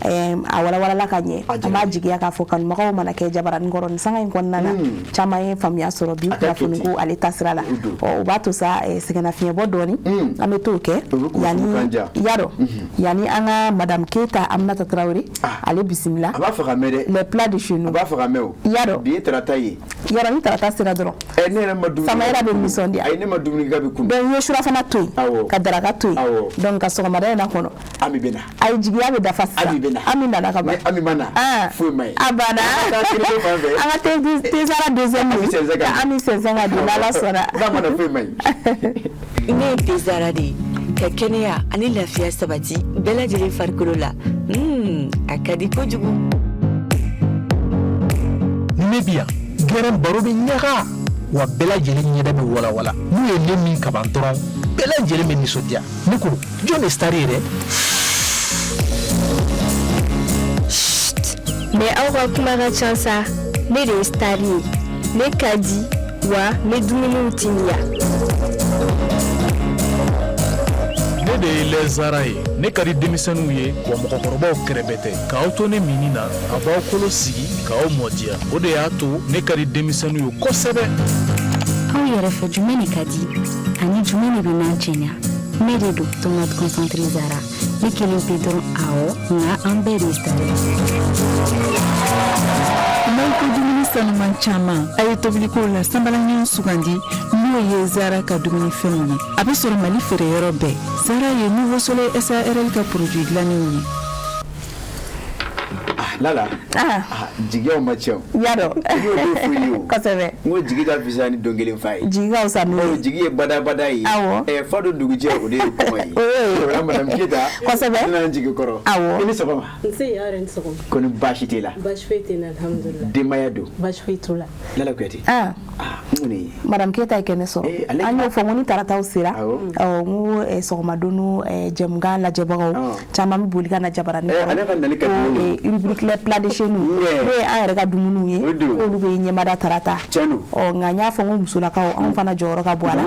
a walawalala ka ɲɛ an b'a jigiya k'a fɔ kanubagaw mana kɛ jabaranin kɔrɔ nin sanga in kɔnɔna na caman ye faamuya sɔrɔ bi kunnafoni ko ale ta sira la o b'a to sa sɛgɛnnafiɲɛbɔ dɔɔni an bɛ t'o kɛ yani an ka madame Keita Aminata Traoré ale bisimila a b'a fɛ ka mɛn dɛ les plats de chez nous a b'a fɛ ka mɛn o bi ye tarata ye ni tarata sera dɔrɔn ne yɛrɛ ma dumuni Samayɛra bɛ nisɔndiya ayi ne ma dumuni kɛ bɛ kun donc n ye surafana to yen ka daraka to yen donc ka sɔgɔmada in na kɔnɔ Ami bɛ na ayi jigiya bɛ dafa sisan Ami nana ka ban Ami ma na foyi ma ye a banna an ka tesara deuxième Ami sɛnsɛn ka di n'Ala sɔnna n'a ma na foyi ma ye ne ye tesara de ye ka kɛnɛya ani lafiya sabati bɛɛ lajɛlen farikolo la a ka di kojugu ne bi yan gɛrɛn baro bɛ ɲaga wa bɛɛ lajɛlen ɲɛda bɛ walawala n'u ye ne min kaban dɔrɔn bɛɛ lajɛlen bɛ nisɔndiya ne ko jɔn ye star ye dɛ mais aw ka kuma ka ca sa ne de ye star ye ne ka di wa ne dumuniw timiya ne de ye lɛzara ye ne ka di denmisɛnninw ye wa mɔgɔkɔrɔbaw kɛrɛbɛ tɛ k'aw to ne mini na a b'aw kolo sigi k'aw mɔdiya o de y'a to ne ka di denmisɛnninw ye kosɛbɛ aw yɛrɛ fɛ jumɛn de ka di ani jumɛn de bɛ n'an cɛɲa ne de don tomate concentré Zara ne kelen pe dɔrɔn awɔ nka an bɛɛ de ye Zara n'aw ko dumuni sanuman caman a ye tobilikow la sanbalaɲɛw sugandi n'o ye Zara ka dumunifɛnw ye a bɛ sɔrɔ Mali feereyɔrɔ bɛɛ Zara ye Nouveau Soleil SARL ka produit dilannenw ye Lala. Jigiya ma cɛw. Yadɔ. Kosɛbɛ. N ko jigi ka fisa ni don kelen fa ye. Jigi ka fisa n'o ye. Jigi ye bada ye. Awɔ. Fa don dugujɛ o de ye kɔngɔ ye. O madame Keyita. Kosɛbɛ. N nana jigi kɔrɔ. Awɔ. I ni sɔgɔma. Nse yɛrɛ ni sɔgɔma. Ko ni baasi t'e la. Baasi foyi tɛ n na alhamdulilah. Denbaya don. Baasi foyi t'o la. Lala Kuyate. Mun de ye. Madame Keyita ye kɛnɛ sɔrɔ. An y'o fɔ n ko ni tarataw sera. N ko sɔgɔmadonu jɛmukan lajɛbagaw caman bɛ boli ka na jabaranin kɔrɔ. Ale ka nali ka dumuni. Rubrique les plats de chez nous. N'o ye an yɛrɛ ka dumuniw ye. K'olu bɛ ɲɛmada tarata. Nka n y'a fɔ n ko musolakaw anw fana jɔyɔrɔ ka bɔ a la.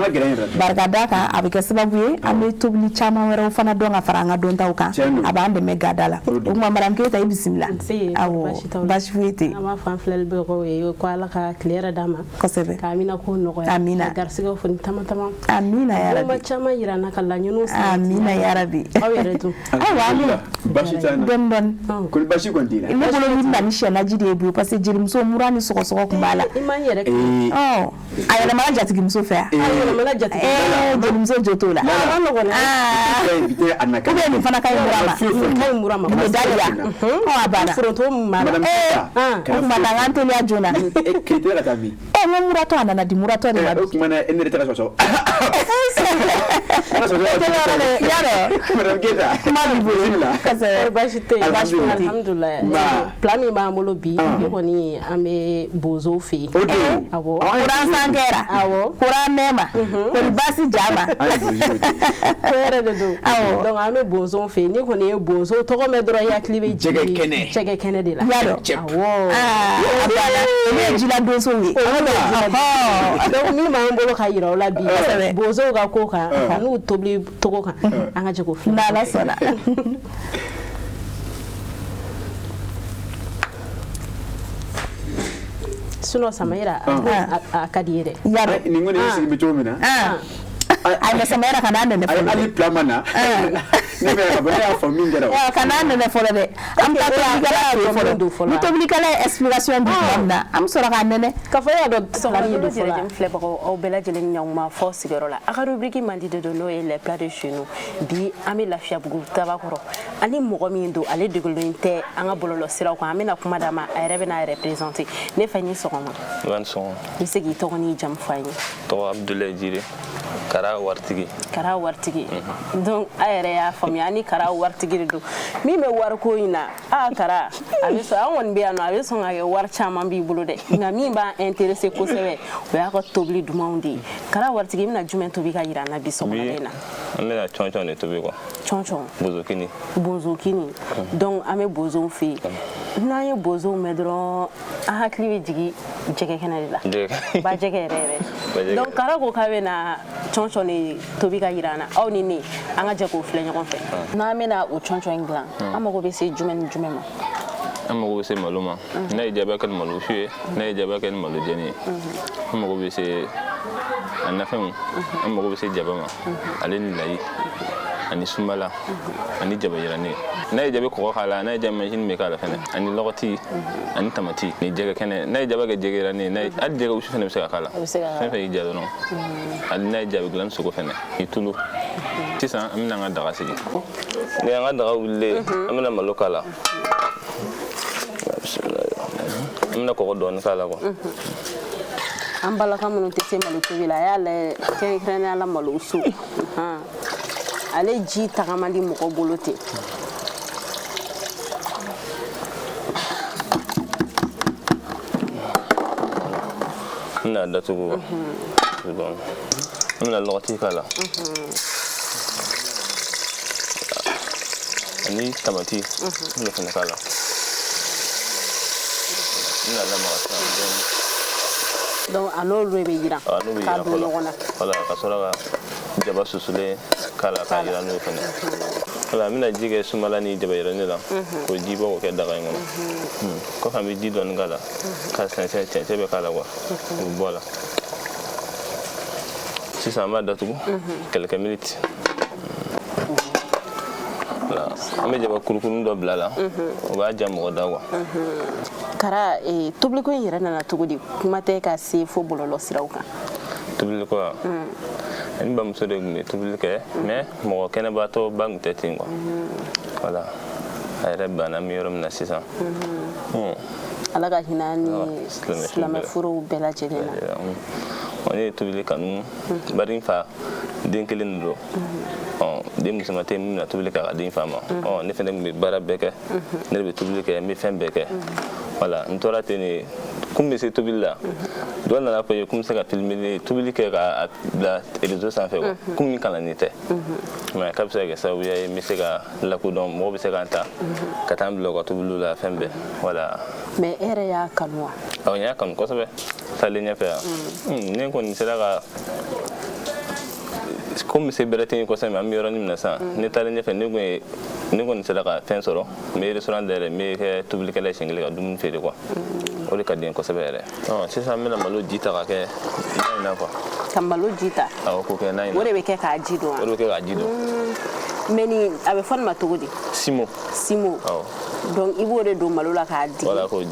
Barika da kan a bɛ kɛ sababu ye an bɛ tobili caman wɛrɛw fana dɔn ka fara an ka dɔntaw kan. A b'an dɛmɛ gada la. O tuma Madame Keyita i bisimila. Awɔ baasi foyi tɛ. An b'a fɔ an filɛlibagaw ye ko Ala ka tile yɛrɛ d'an ma. Kosɛbɛ. K'Amina ko nɔgɔya. Amina. Ka garisigɛw foni tama tama. Amina yarabi. Kuma caman yira an na ka laɲiniw sabati. Amina yarabi. Aw yɛrɛ dun. Ayiwa Amina. Baasi t'an na. Dɔɔni. Ko ni baasi kɔni t'i la. Ne bolo min na ni sɛnaji de ye bi parce que jelimuso mura ni sɔgɔsɔgɔ kun b'a la. I man yɛrɛ kɛ. A yɛlɛmana jatigimuso fɛ yan. A yɛlɛmana jatigimuso. Jelimuso jo t'o la. A nɔgɔn dɛ. Ou nin fana ka ɲi mura ma. Ka ɲi mura ma. Médaille ya. A banna. Foronto min b'a la. O tuma na an teliya joona. Keyita ka taa min. N ko muratɔ a nana di muratɔ de ma. O tuma na e ne de tɛ ka sɔsɔ. Yarɔ. Madame Keyita. Kuma b'i bolo. Kosɛbɛ. Baasi tɛ yen. Baasi foyi tɛ yen. Alhamdulilayi. Plan min b'an bolo bi. Ne kɔni an bɛ bozow fɛ yen. O don. Awɔ. Kuran san kɛra. Awɔ. Kuran mɛn ma. Kɔni baasi ja ma. Ko yɛrɛ de don. Awɔ. Donc an bɛ bozow fɛ yen. Ne kɔni ye bozo tɔgɔ mɛn dɔrɔn i hakili bɛ jigin. Jɛgɛ kɛnɛ de la. Yarɔ. Awɔ. Ne ye jila donso ye. Donc min b'an bolo ka yira o la bi. Bozow ka ko kan. N'u tobili togo kan. An ka jɛ k'o filɛ. N'Ala sɔnna. Sinon Samayira a ka di ye dɛ. Yarɔ. Nin ko nin sigi bɛ cogo min na. Ay mais Samayira kana nɛnɛ fɔlɔ. Ali plan ma na. Ne bɛ ka bɔ ne y'a fɔ min kɛra o. Kana nɛnɛ fɔlɔ dɛ. An bɛ taa tobilikɛla ye fɔlɔ. Ni tobilikɛla ye explication di tuma min na an bɛ sɔrɔ k'a nɛnɛ. Ka fɔ e y'a dɔn sɔgɔli ye don fɔlɔ. Filɛbagaw aw bɛɛ lajɛlen ɲankuma fɔ sigiyɔrɔ la. A ka rubrique mandi de don n'o ye les plats de chez nous. Bi an bɛ Lafiyabugu Tabakɔrɔ ani mɔgɔ min don ale degulen tɛ an ka bɔlɔlɔ siraw kan an bɛna kuma d'a ma a yɛrɛ bɛna a représenter. Ne fa ni sɔgɔma. Wa ni sɔgɔma. I bɛ se k'i tɔgɔ n'i jamu fɔ an ye. Tɔgɔ Abdulaye Jire. Kara waritigi. Kara waritigi. Donc a yɛrɛ y'a faamuya ni Kara waritigi de don. Min bɛ wariko in na Kara a bɛ sɔn an kɔni bɛ yan nɔ a bɛ sɔn ka kɛ wari caman b'i bolo dɛ nka min b'an intéressé kosɛbɛ o y'a ka tobili dumanw de ye. Kara waritigi i bɛna jumɛn tobi ka yira an na bi sɔgɔmada in na. An bɛna cɔncɔn de tobi quoi. Cɔncɔn. Bozokini. Bozokini. Donc an bɛ bozow fɛ yen. N'an ye bozow mɛn dɔrɔn an hakili bɛ jigin jɛgɛ kɛnɛ de la. Ba jɛgɛ yɛrɛ yɛrɛ. Donc Kara ko k'a bɛna cɔncɔn de tobi ka yira an na aw ni ne an ka jɛ k'o filɛ ɲɔgɔn fɛ. N'an bɛna o cɔncɔn in dilan an mago bɛ se jumɛn ni jumɛn ma. An mago bɛ se malo ma n'a ye jaba kɛ ni malo su ye n'a ye jaba kɛ ni malo jɛni ye an mago bɛ se a nafɛnw an mago bɛ se jaba ma ale ni layi ani sunbala ani jaba yirani n'a ye jabi kɔgɔ k'a la n'a ye jaba mansin bɛ k'a la fɛnɛ ani lɔgɔti ani tamati ni jɛgɛ kɛnɛ n'a ye jaba kɛ jɛgɛ yirani ye hali jɛgɛ wusu fɛnɛ bɛ se ka k'a la fɛn fɛn y'i diya dɔrɔn hali n'a ye jabi dilan sogo fɛnɛ ni tulu sisan an bɛna an ka daga sigi ni an ka daga wulilen an bɛna malo k'a la an bɛna kɔgɔ dɔɔni k'a la quoi. An balaka minnu tɛ se malo tobi la a y'a lajɛ kɛrɛnkɛrɛnnenya la malo su ale ji tagama di mɔgɔ bolo ten. N bɛna datugu an bɛna lɔgɔti k'a la ani tamati n bɛ fɛnɛ k'a la n bɛna lamaga sisan dɔɔni. Donc a n'olu de bɛ yiran k'a don ɲɔgɔn na. Voilà ka sɔrɔ ka jaba susulen k'a la k'a yiran n'o fɛnɛ. Voilà n bɛna ji kɛ sunbala ni jaba yirani la k'o ji bɔ k'o kɛ daga in kɔnɔ kɔfɛ an bɛ ji dɔɔni k'a la k'a sɛnsɛn cɛncɛn bɛ k'a la quoi k'o bɔ a la sisan an b'a datugu quelques minutes. Voilà an bɛ jaba kurukuruni dɔ bila a la o b'a ja mɔgɔ da quoi. Kara tobiliko in yɛrɛ nana cogo di kuma tɛ ka se fo bɔlɔlɔ siraw kan. Tobiliko wa n bamuso de tun bɛ tobili kɛ mais mɔgɔ kɛnɛbaatɔ ba tun tɛ ten quoi. Voilà ayre bana mi yoro na sisan ala ka hinɛ ni silamɛ furu bɛɛ lajɛlen na on ye tobili kanu bari fa den kelen do den muso mate min na tobili ka den fa ma ne fɛnɛ bɛ baara bɛɛ kɛ ne bɛ tobili kɛ n bɛ fɛn bɛɛ kɛ voilà n tora ten ne kun bɛ se tobili la dɔ nana fɔ ye kun bɛ se ka filmer tobili kɛ ka bila réseau sanfɛ quoi kun min kalanni tɛ mais k'a bɛ se ka kɛ sababu ye n bɛ se ka lakodɔn mɔgɔ bɛ se ka n ta ka taa n bila u ka tobiliw la fɛn bɛɛ voilà. mais e yɛrɛ y'a kanu wa? awɔ n y'a kanu kosɛbɛ taalen ɲɛfɛ yan ne kɔni sera ka comme c'est bɛrɛ tɛ n ye kosɛbɛ mais an bɛ yɔrɔnin min na sisan ne taalen ɲɛfɛ ne kɔni sera ka fɛn sɔrɔ n bɛ restaurant dayɛlɛ n bɛ kɛ tobilikɛla ye siɲɛ kelen ka dumuni feere quoi o de ka di n ye kosɛbɛ yɛrɛ sisan n bɛna malo ji ta ka kɛ na in na quoi ka malo ji ta awɔ k'o kɛ na in na o de bɛ kɛ k'a ji dɔn wa? o de bɛ kɛ k'a ji dɔn mais ni a bɛ fɔ nin ma cogo di? simo awɔ donc i b'o de don malo la k'a digi voilà k'o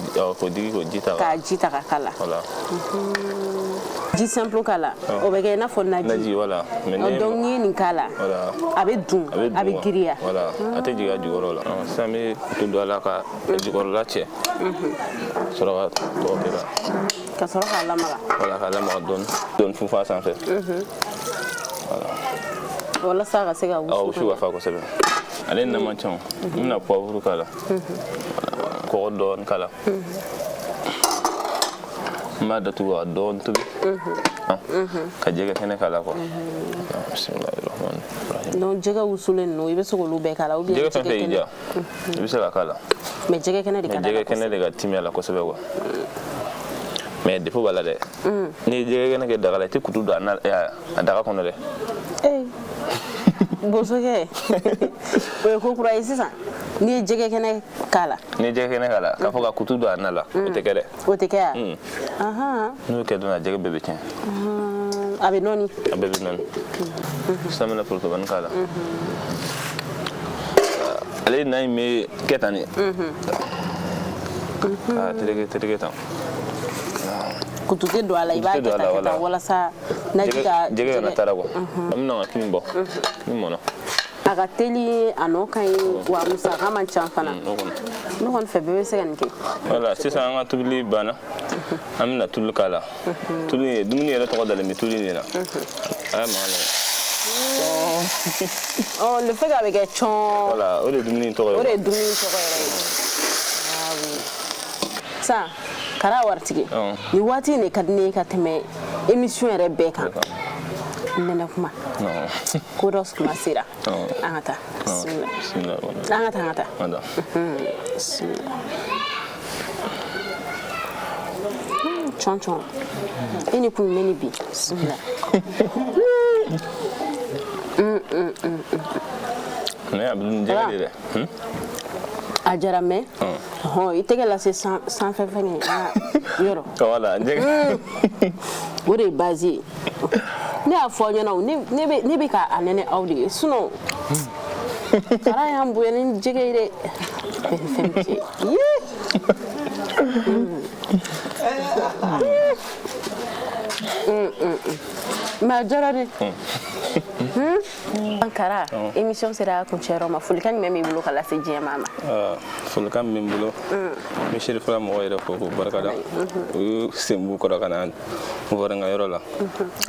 digi k'o ji ta k'a ji ta ka k'a la voilà ji simple k'a la o bɛ kɛ i n'a fɔ naji voilà donc n'i ye nin k'a la a bɛ dun a bɛ giriya voilà a tɛ jigin a jukɔrɔ la sisan n bɛ kutu don a la ka jukɔrɔla cɛ sɔrɔ ka tɔgɔ kɛ ka sɔrɔ k'a lamaga voilà k'a lamaga dɔɔni funfun a sanfɛ voilà walasa a ka se ka wusu ka fa kosɛbɛ ale na man ca n bɛna poivre k'a la kɔgɔ dɔɔni k'a la n b'a datugu ka dɔɔni tobi ka jɛgɛ kɛnɛ k'a la quoi bismillahirrahmanirrahim donc jɛgɛ wusulen ninnu i bɛ se k'olu bɛɛ k'a la ou bien jɛgɛ fɛn fɛn y'i diya i bɛ se ka k'a la mais jɛgɛ kɛnɛ de ka d'a la jɛgɛ kɛnɛ de ka timi a la kosɛbɛ quoi mais défaut b'a la dɛ n'i ye jɛgɛ kɛnɛ kɛ daga la i tɛ kutu don a daga kɔnɔ dɛ bosokɛ o ye ko kura ye sisan n'i ye jɛgɛ kɛnɛ k'a la k'a fɔ ka kutu don a na la o tɛ kɛ dɛ o tɛ kɛ yan n'o kɛ don na jɛgɛ bɛɛ bɛ tiɲɛ a bɛ nɔɔni a bɛɛ bɛ nɔɔni sisan n bɛna porotobani k'a la ale na in bɛ kɛ tan de k'a tereke tan kutu tɛ don a la i b'a kɛ tan walasa naji ka jɛgɛ kana taara quoi an bɛna ka kini bɔ kini mɔna a ka teli a nɔ ka ɲi wa musaka man ca fana ne kɔni fɛ bɛɛ bɛ se ka nin kɛ voilà sisan an ka tobili banna an bɛna tulu k'a la dumuni yɛrɛ tɔgɔ dalen bɛ tulu in de la a ye mankan lajɛ le fait que a bɛ kɛ cɔn voilà o de ye dumuni tɔgɔ ye o de ye dumuni tɔgɔ yɛrɛ ye sisan Kara waritigi ni waati in de ka di ne ye ka tɛmɛ émission yɛrɛ bɛɛ kan nɛnɛ kuma ko dɔ kuma sera an ka taa bismillah an ka taa bismillah cɔn e ni kun ne ni bi bismillah ne a bɛ dun jɛgɛ de dɛ a jara mɛ i tɛgɛ lase sanfɛ fɛngɛ yɔrɔ voilà o de ye base ye ne y'a fɔ aw ɲɛna ne bɛ k'a nɛnɛ aw de ye sinon Kara y'an bonya ni jɛgɛ ye dɛ fɛn bɛ se mais a jara de Kara émission sera kuncɛyɔrɔ ma folikan jumɛn b'i bolo ka lase diɲɛ maa ma folikan min bɛ n bolo n bɛ seri fɔlɔ mɔgɔw yɛrɛ fo k'u barikada u y'u sen b'u kɔrɔ ka na n fɔra n ka yɔrɔ la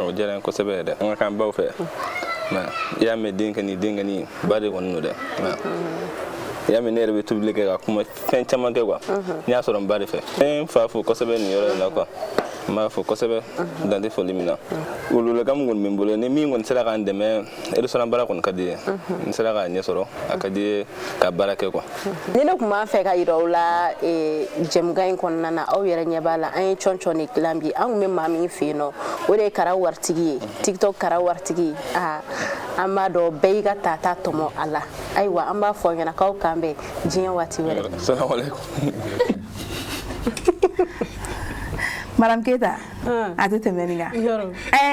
o diyara n ye kosɛbɛ yɛrɛ an ka kan baw fɛ i y'a mɛn denkɛni ba de kɔni don dɛ i y'a mɛn ne yɛrɛ bɛ tobili kɛ ka kuma fɛn caman kɛ quoi n y'a sɔrɔ n ba de fɛ n fa fo kosɛbɛ nin yɔrɔ in na quoi n b'a fɔ kosɛbɛ dan tɛ foli min na welewelekan min kɔni bɛ n bolo ni min kɔni sera k'an dɛmɛ restaurant baara kɔni ka di ye n sera k'a ɲɛ sɔrɔ a ka di ye ka baara kɛ quoi ni ne tun b'a fɛ ka yira aw la jɛmukan in kɔnɔna na aw yɛrɛ ɲɛ b'a la an ye cɔn de dilan bi an tun bɛ maa min fɛ yen nɔ o de ye Kara waritigi ye tiktok Kara waritigi an b'a dɔn bɛɛ y'i ka tata tɔmɔ a la ayiwa an b'a fɔ aw ɲɛna k'aw kan bɛn diɲɛ waati wɛrɛ Madame Keita a tɛ tɛmɛ nin kan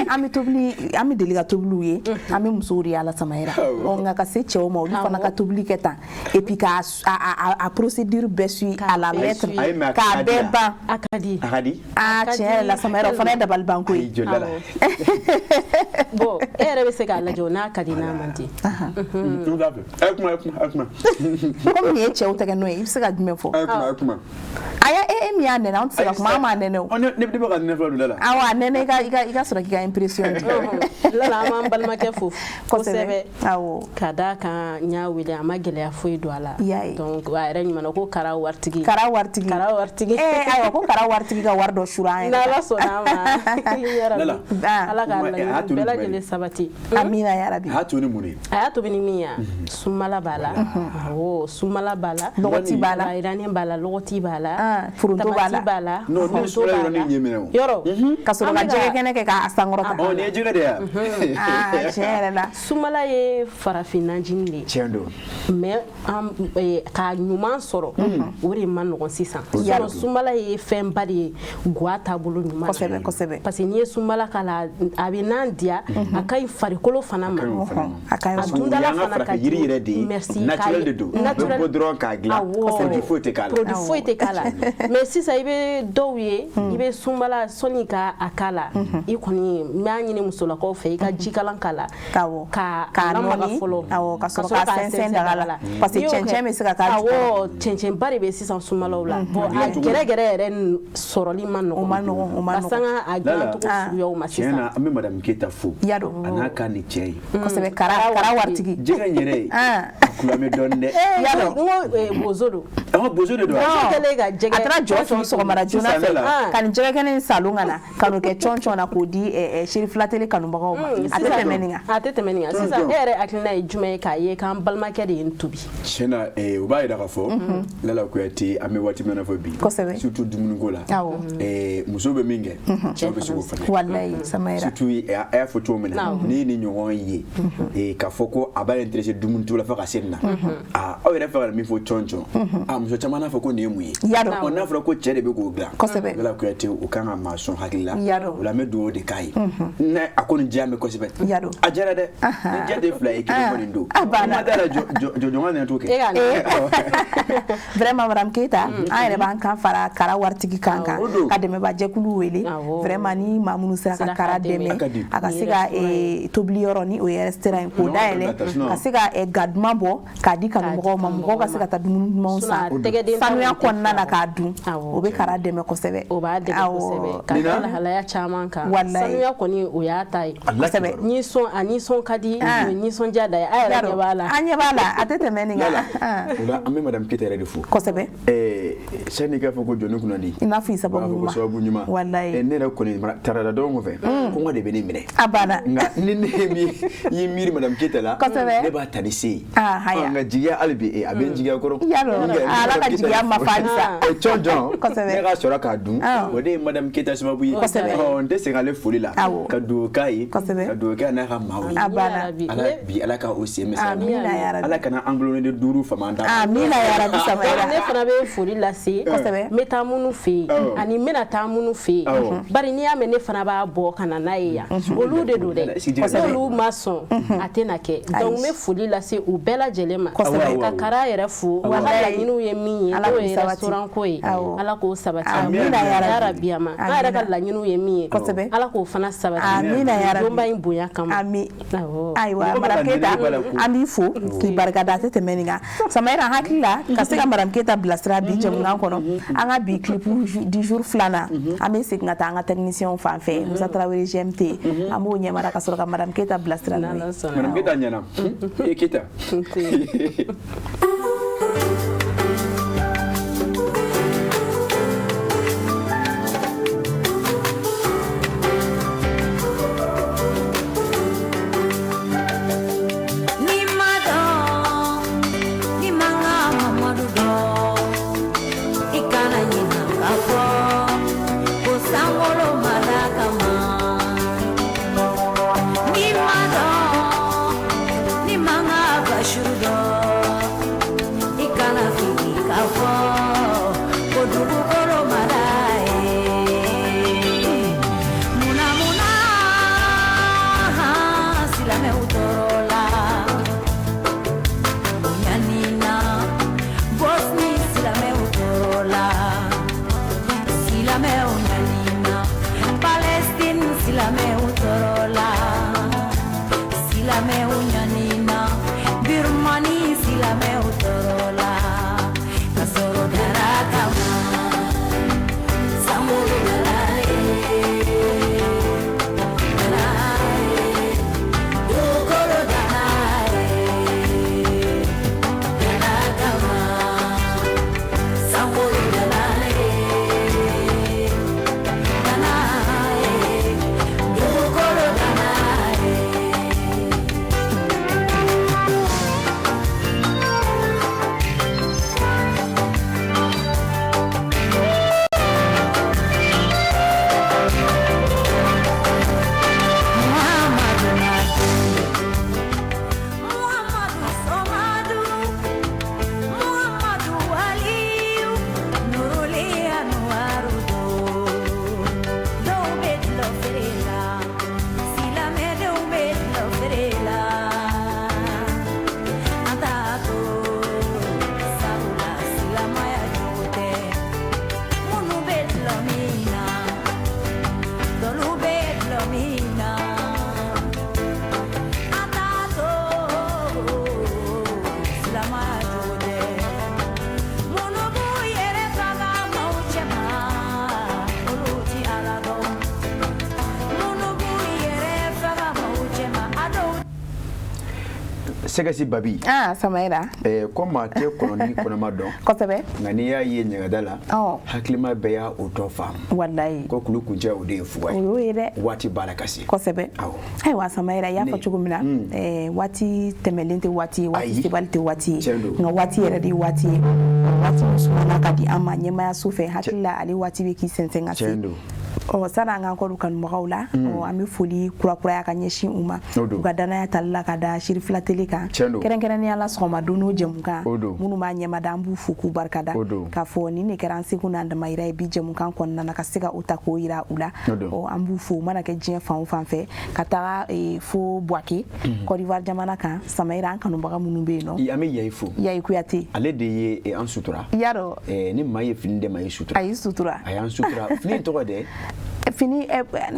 an bɛ tobili an bɛ deli ka tobiliw ye an bɛ musow de yala Samayira nka ka se cɛw ma olu fana ka tobili kɛ tan et puis ka a procédure bɛɛ suit à la lettre k'a bɛɛ ban a ka di tiɲɛ yɛrɛ la Samayira o fana ye dabali banko ye bon e yɛrɛ bɛ se k'a lajɛ o n'a ka di n'a man di comme nin ye cɛw tɛgɛ nɔ ye i bɛ se ka jumɛn fɔ e min y'a nɛnɛ an tɛ se ka kuma an m'a nɛnɛ o ne bɛ ka nɛnɛ fɔlɔ dɔ la awɔ a nɛnɛ i ka sɔrɔ k'i ka impression di Lala an b'an balimakɛ fo kosɛbɛ awɔ ka d'a kan n y'a wele a ma gɛlɛya foyi don a la donc a yɛrɛ ɲuman ko kara waritigi ayiwa ko kara waritigi ka wari dɔ sura an yɛrɛ n'Ala sɔnna a ma Ala ka laɲini bɛɛ lajɛlen sabati amina ya rabi a to ni mun ye a y'a tobi ni min ye sunbala b'a la awɔ sunbala b'a la lɔgɔti b'a la iranien b'a la lɔgɔti b'a la foronto b'a la yɔrɔ ka sɔrɔ ka jɛgɛ kɛnɛ kɛ k'a sankɔrɔta nin ye jɛgɛ de ye tiɲɛ yɛrɛ la sunbala ye farafin najini de ye tiɲɛ don mais k'a ɲuman sɔrɔ o de ma nɔgɔn sisan sinon sunbala ye fɛnba de ye guwa taabolo ɲuman kosɛbɛ parce que n'i ye sunbala k'a la a bɛ nan diya a ka ɲi farikolo fana ma a dundala fana ka yiri yɛrɛ de ye naturel de don bɛ bɔ dɔrɔn k'a dilan produit foyi tɛ k'a la mais sisan i bɛ dɔw ye i bɛ sunbala sɔnni ka a k'a la i kɔni n b'a ɲini musolakaw fɛ i ka jikalan k'a la k'a lamaga fɔlɔ ka sɔrɔ k'a sɛnsɛn daga la parce que cɛncɛn bɛ se ka k'a jukɔrɔ cɛncɛnba de bɛ sisan sunbalaw la bon a gɛrɛgɛrɛ yɛrɛ sɔrɔli ma nɔgɔn parce que a dilan cogo suguyaw ma sisan tiɲɛna an bɛ Madame Keita fo a n'a ka ni cɛ ye kosɛbɛ kara waritigi jɛgɛ in yɛrɛ a kulamɛ dɔɔnin dɛ n ko bozo don bozo de don a taara jɔ fili sɔgɔmada joona fɛ ka nin jɛgɛ kɛnɛ in salon ka na ka n'o kɛ cɔn na k'o di Seri Filateli kanubagaw ma a tɛ tɛmɛ nin kan sisan e yɛrɛ hakilina ye jumɛn ye k'a ye k'an balimakɛ de ye n tobi tiɲɛna o b'a jira k'a fɔ Lala Kuyate an bɛ waati min na fɔ bi kosɛbɛ surtout dumuniko la muso bɛ min kɛ cɛw bɛ se k'o fana walayi Samayira surtout a y'a fɔ cogo min na ni ni ɲɔgɔn ye k'a fɔ ko a b'a intéressé dumunito la fo ka se nin na aw yɛrɛ fɛ ka min fɔ cɔn muso caman n'a fɔ ko nin ye mun ye n'a fɔra ko cɛ de bɛ k'o dilan Lala Kuyate o kan ka maa sɔn hakili la o la an bɛ dugawu de k'a ye a ko nin diya mɛn kosɛbɛ a diyara dɛ ni diya de fila ye kelen kɔni don n'a taara jɔnjɔn nana t'o kɛ vraiment Madame Keita an yɛrɛ b'an kan fara kara waritigi kan ka dɛmɛba jɛkulu wele vraiment ni maa minnu sera ka kara dɛmɛ a ka se ka tobili yɔrɔ ni o ye restaurant k'o dayɛlɛ ka se ka ga duman bɔ k'a di kanumɔgɔw ma mɔgɔw ka se ka taa dumuni dumanw san sanuya kɔnɔna na k'a dun o bɛ kara dɛmɛ kosɛbɛ o b'a dɛmɛ kosɛbɛ ka da lahalaya caman kan sanuya kɔni o y'a ta ye kosɛbɛ a nisɔn ka di nisɔndiya da ye a yɛrɛ ɲɛ b'a la an ɲɛ b'a la a tɛ tɛmɛ nin kan o la an bɛ Madame Keita yɛrɛ de fo kosɛbɛ sani k'a fɔ ko jɔnni kunna di i n'a fɔ i sababu ɲuman walayi ne yɛrɛ kɔni tarata dɔn kɔfɛ kɔngɔ de bɛ ne minɛ a banna nka ni ne y'i miiri Madame Keita la ne b'a ta ni se ye nka jigiya hali bi a bɛ n jigiya kɔrɔ Ala ka jigiya ma fa halisa cɔn ne ka sɔrɔ k'a dun o de ye Madame Keita sababu ye n tɛ segin ale foli la ka dugawu k'a ye ka dugawu kɛ n'a ka maaw ye Ala ka o sen mɛn sa Ala kana an bolonen duuru fama da amina ya rabi Samayira ne fana bɛ foli lase n bɛ taa minnu fɛ yen ani n bɛna taa minnu fɛ yen bari n'i y'a mɛn ne fana b'a bɔ ka na n'a ye yan olu de don dɛ n'olu ma sɔn a tɛna kɛ donc n bɛ foli lase u bɛɛ lajɛlen ma ka kara yɛrɛ fo a ka laɲiniw ye min ye n'o ye restaurant ko ye Ala k'o sabati amina ya rabi an yɛrɛ ka laɲiniw ye min ye Ala k'o fana sabati amina ya rabi donba in bonya kama ayiwa Madame Keita an b'i fo k'i barikada a tɛ tɛmɛ nin kan Samayira hakili la ka se ka Madame Keita bilasira bi jɛmukan kɔnɔ an ka bi clip du jour filanan an bɛ segin ka taa an ka technicien fan fɛ Musa Tarawele GMT an b'o ɲɛmara ka sɔrɔ ka Madame Keita bilasira n'o ye Madame Keita ɲɛna Keita Segasi babi. Samaira. Koma te koloni konoma don. Kosebe. Ngani ya ye nyagadala. Haklima beya otofam. Wallahi. Ko kulu kunja ode fuwa. Wati barakasi. Kosebe. Ai wa Samaira ya fa chugumina. Wati temelente wati sibalite wati. Nga wati yere di wati. Wati musumana kadi ama nyema ya sufe hakila ali wati beki sensenga si. Sana nga ko kan mawla ami foli kura ya kanyeshi uma ugadana ya talla kada shirifla teleka keren ni ala soma dono jemuka munu ma nyema dambu fuku barkada ka fo ni ne keransi kuna nda maira bi jemuka kon na kasika utako ira ula o ambu fu mana ke jien fan fe kata fo boaki ko divar jamana kan samaira kanu baga munu be no ami yaifu yaikuyati ale de ye an sutura yaro ni maye finde maye sutura ay sutura ayan sutura fini to de fini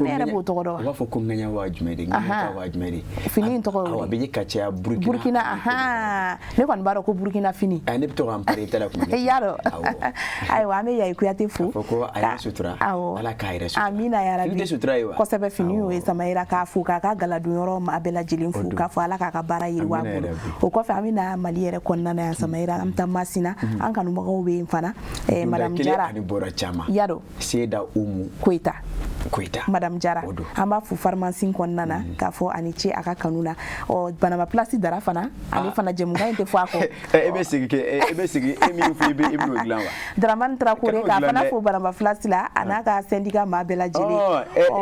nere bo to do wa fo ko nganya wajmedi nganya wajmedi fini to ko awa be kacha Burkina ne kon baro ko Burkina fini ani to am pare tala ko yaro ay wa me yaikuyati fu ko ayan sutura wala kaira sutura amina ya rabbi fini sutura yiwa ko sebe fini o samaira ka fu ka galadu yoro ma abela jilin fu ka fu ala ka bara yiri wa o ko fa amina maliere kon na ya samaira am tamasina an kanu mago be mfana madam Jara ani bora chama yaro seda umu Koita Madame Jara amba fu pharmacie konnana ka fo ani ci aka kanuna o banama place dara fana ani fana jemunga inte fo ako ebe sigi emi fu ibe ibnu glanwa draman tra ko ka fana fo banama place la anaka syndicat ma bela jeli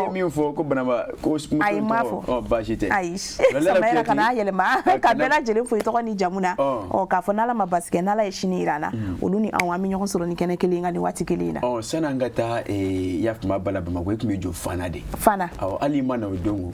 emi fu ko banama ko ay mafo bashite ay samera kana yelema ka bela jeli fu to ni jamuna o ka fo nala mabaske nala yeshini irana oluni an wa mi nyoko soro ni kene kelinga ni wati kelina sana ngata yafuma bala bama ko jo fana de fana aw ali mana odongo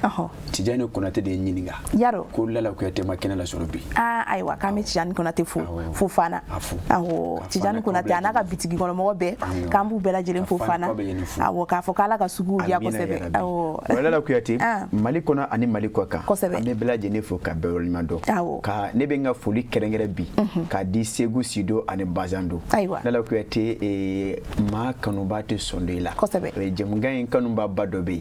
tijani konate de nyiniga yaro ko lala ko yate makena la sorobi aiwa kame tijani konate fu fana awo tijani konate anaka bitigi kono mo be kambu bela jelen fu fana awo ka fo kala ka sugu ya ko sebe awo lala ko yate maliko na ani maliko ka ame bela jene fu ka be mando ka ne be nga foli kerengere bi ka di segu sido ani bazando lala ko yate ma kanu bate sondela ko sebe jemunga kanu ba badobe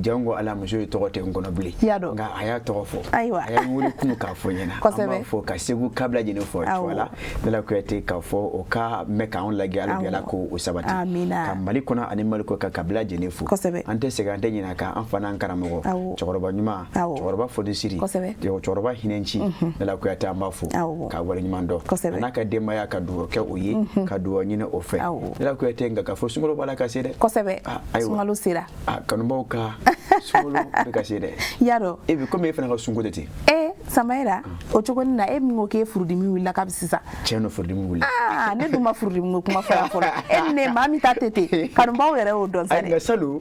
jango ala muso togote ngono bli nga aya togofo aya wuri kunu ka fo nyena ama fo ka segu kabla jene fo wala dala ko yete ka fo o ka meka on lagi ala gala ko o sabati ka maliko na animal ko ka kabla jene fo ante sega ante nyina ka amfana karamo choroba nyuma choroba fo de siri yo choroba hinenchi dala ko yete amba fo ka wala nyuma ndo anaka dema ya ka duo ke oyi ka duo nyina ofe dala ko yete nga ka fo sungolo bala ka sede sungalo sira kanumba ka sungolo ka sede yaro ebi ko me fana ka sungo tete samaira o chokoni na mi ngoke furudi mi willa kabisisa cheno furudi mi willa ne duma furudi mi kuma fara fora enne mami tatete kanumba were o don sare nga salo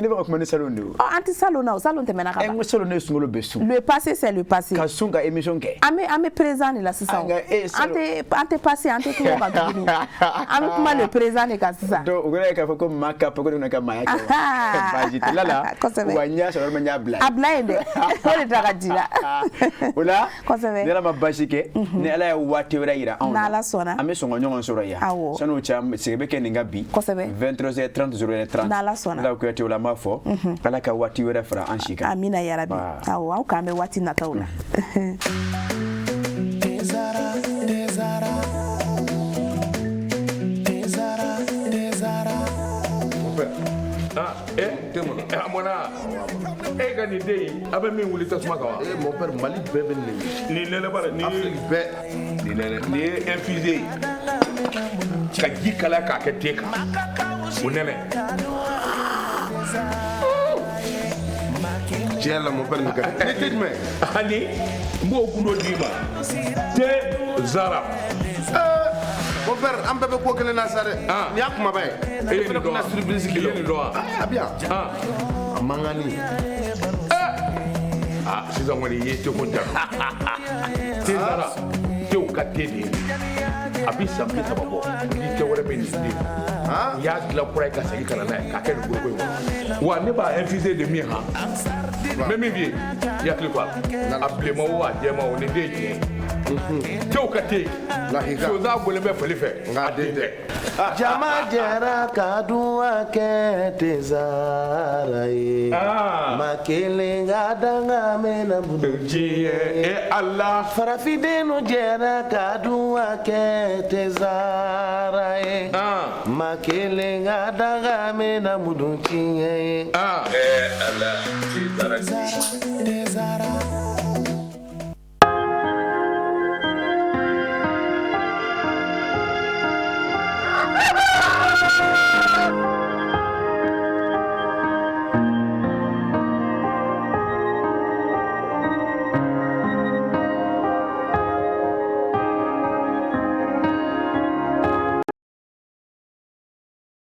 ne ba ko mane salo ndo anti salo na salo te mena ka ngo salo ne sungolo besu le passé c'est le passé ka sunga émission ke ame présent la sisa ante passé ante ko ba gulu ame kuma le présent ne ka sisa do ngore ka ko maka ko na ka maya ke bajite lala wanya so manya bla ablainde ko le tagadila ola ne la mabashike ne ala ya wati wera ira on na la sona ame songo nyongo soro ya sano cha sebe ke ninga bi 23h30 0h30 na la sona la ko yati ola mafo ala ka wati wera fra anshika amina ya rabbi au ka me wati na taula amona gani dey abe min wuli tasuma kawa mon père Mali bébé ni nene bara ni Afrique bé ni nene ni infusé ka ji kala ka ke teka o nene tiens là mon père ni ka mais ani mbo kundo dima te zara mon père am bébé ko kele na sare ni akuma bay e ni do na surprise kilo ni do bien mangani sisan kɔni ye teko ja te zara tew ka te de a bi san 3 bɔ ni kɛ wɛrɛ bɛ nin den u y'a dilan kura ye ka segin ka na n'a ye k'a kɛ nin goroko in kɔnɔ wa ne b'a infusé de min han mɛ min bɛ yen i hakili to a la a bilenma o a jɛma o ni den tiɲɛ cɛw ka te sonsan bɔlen bɛ fali fɛ nka den tɛ jama jɛra ka duwa kɛ tezara ye ma kelen ka danga mɛna budu diɲɛ ala farafidenu jɛra ka duwa kɛ tezara ye ma kelen ka danga mɛna budu tiɲɛ ye ala tezara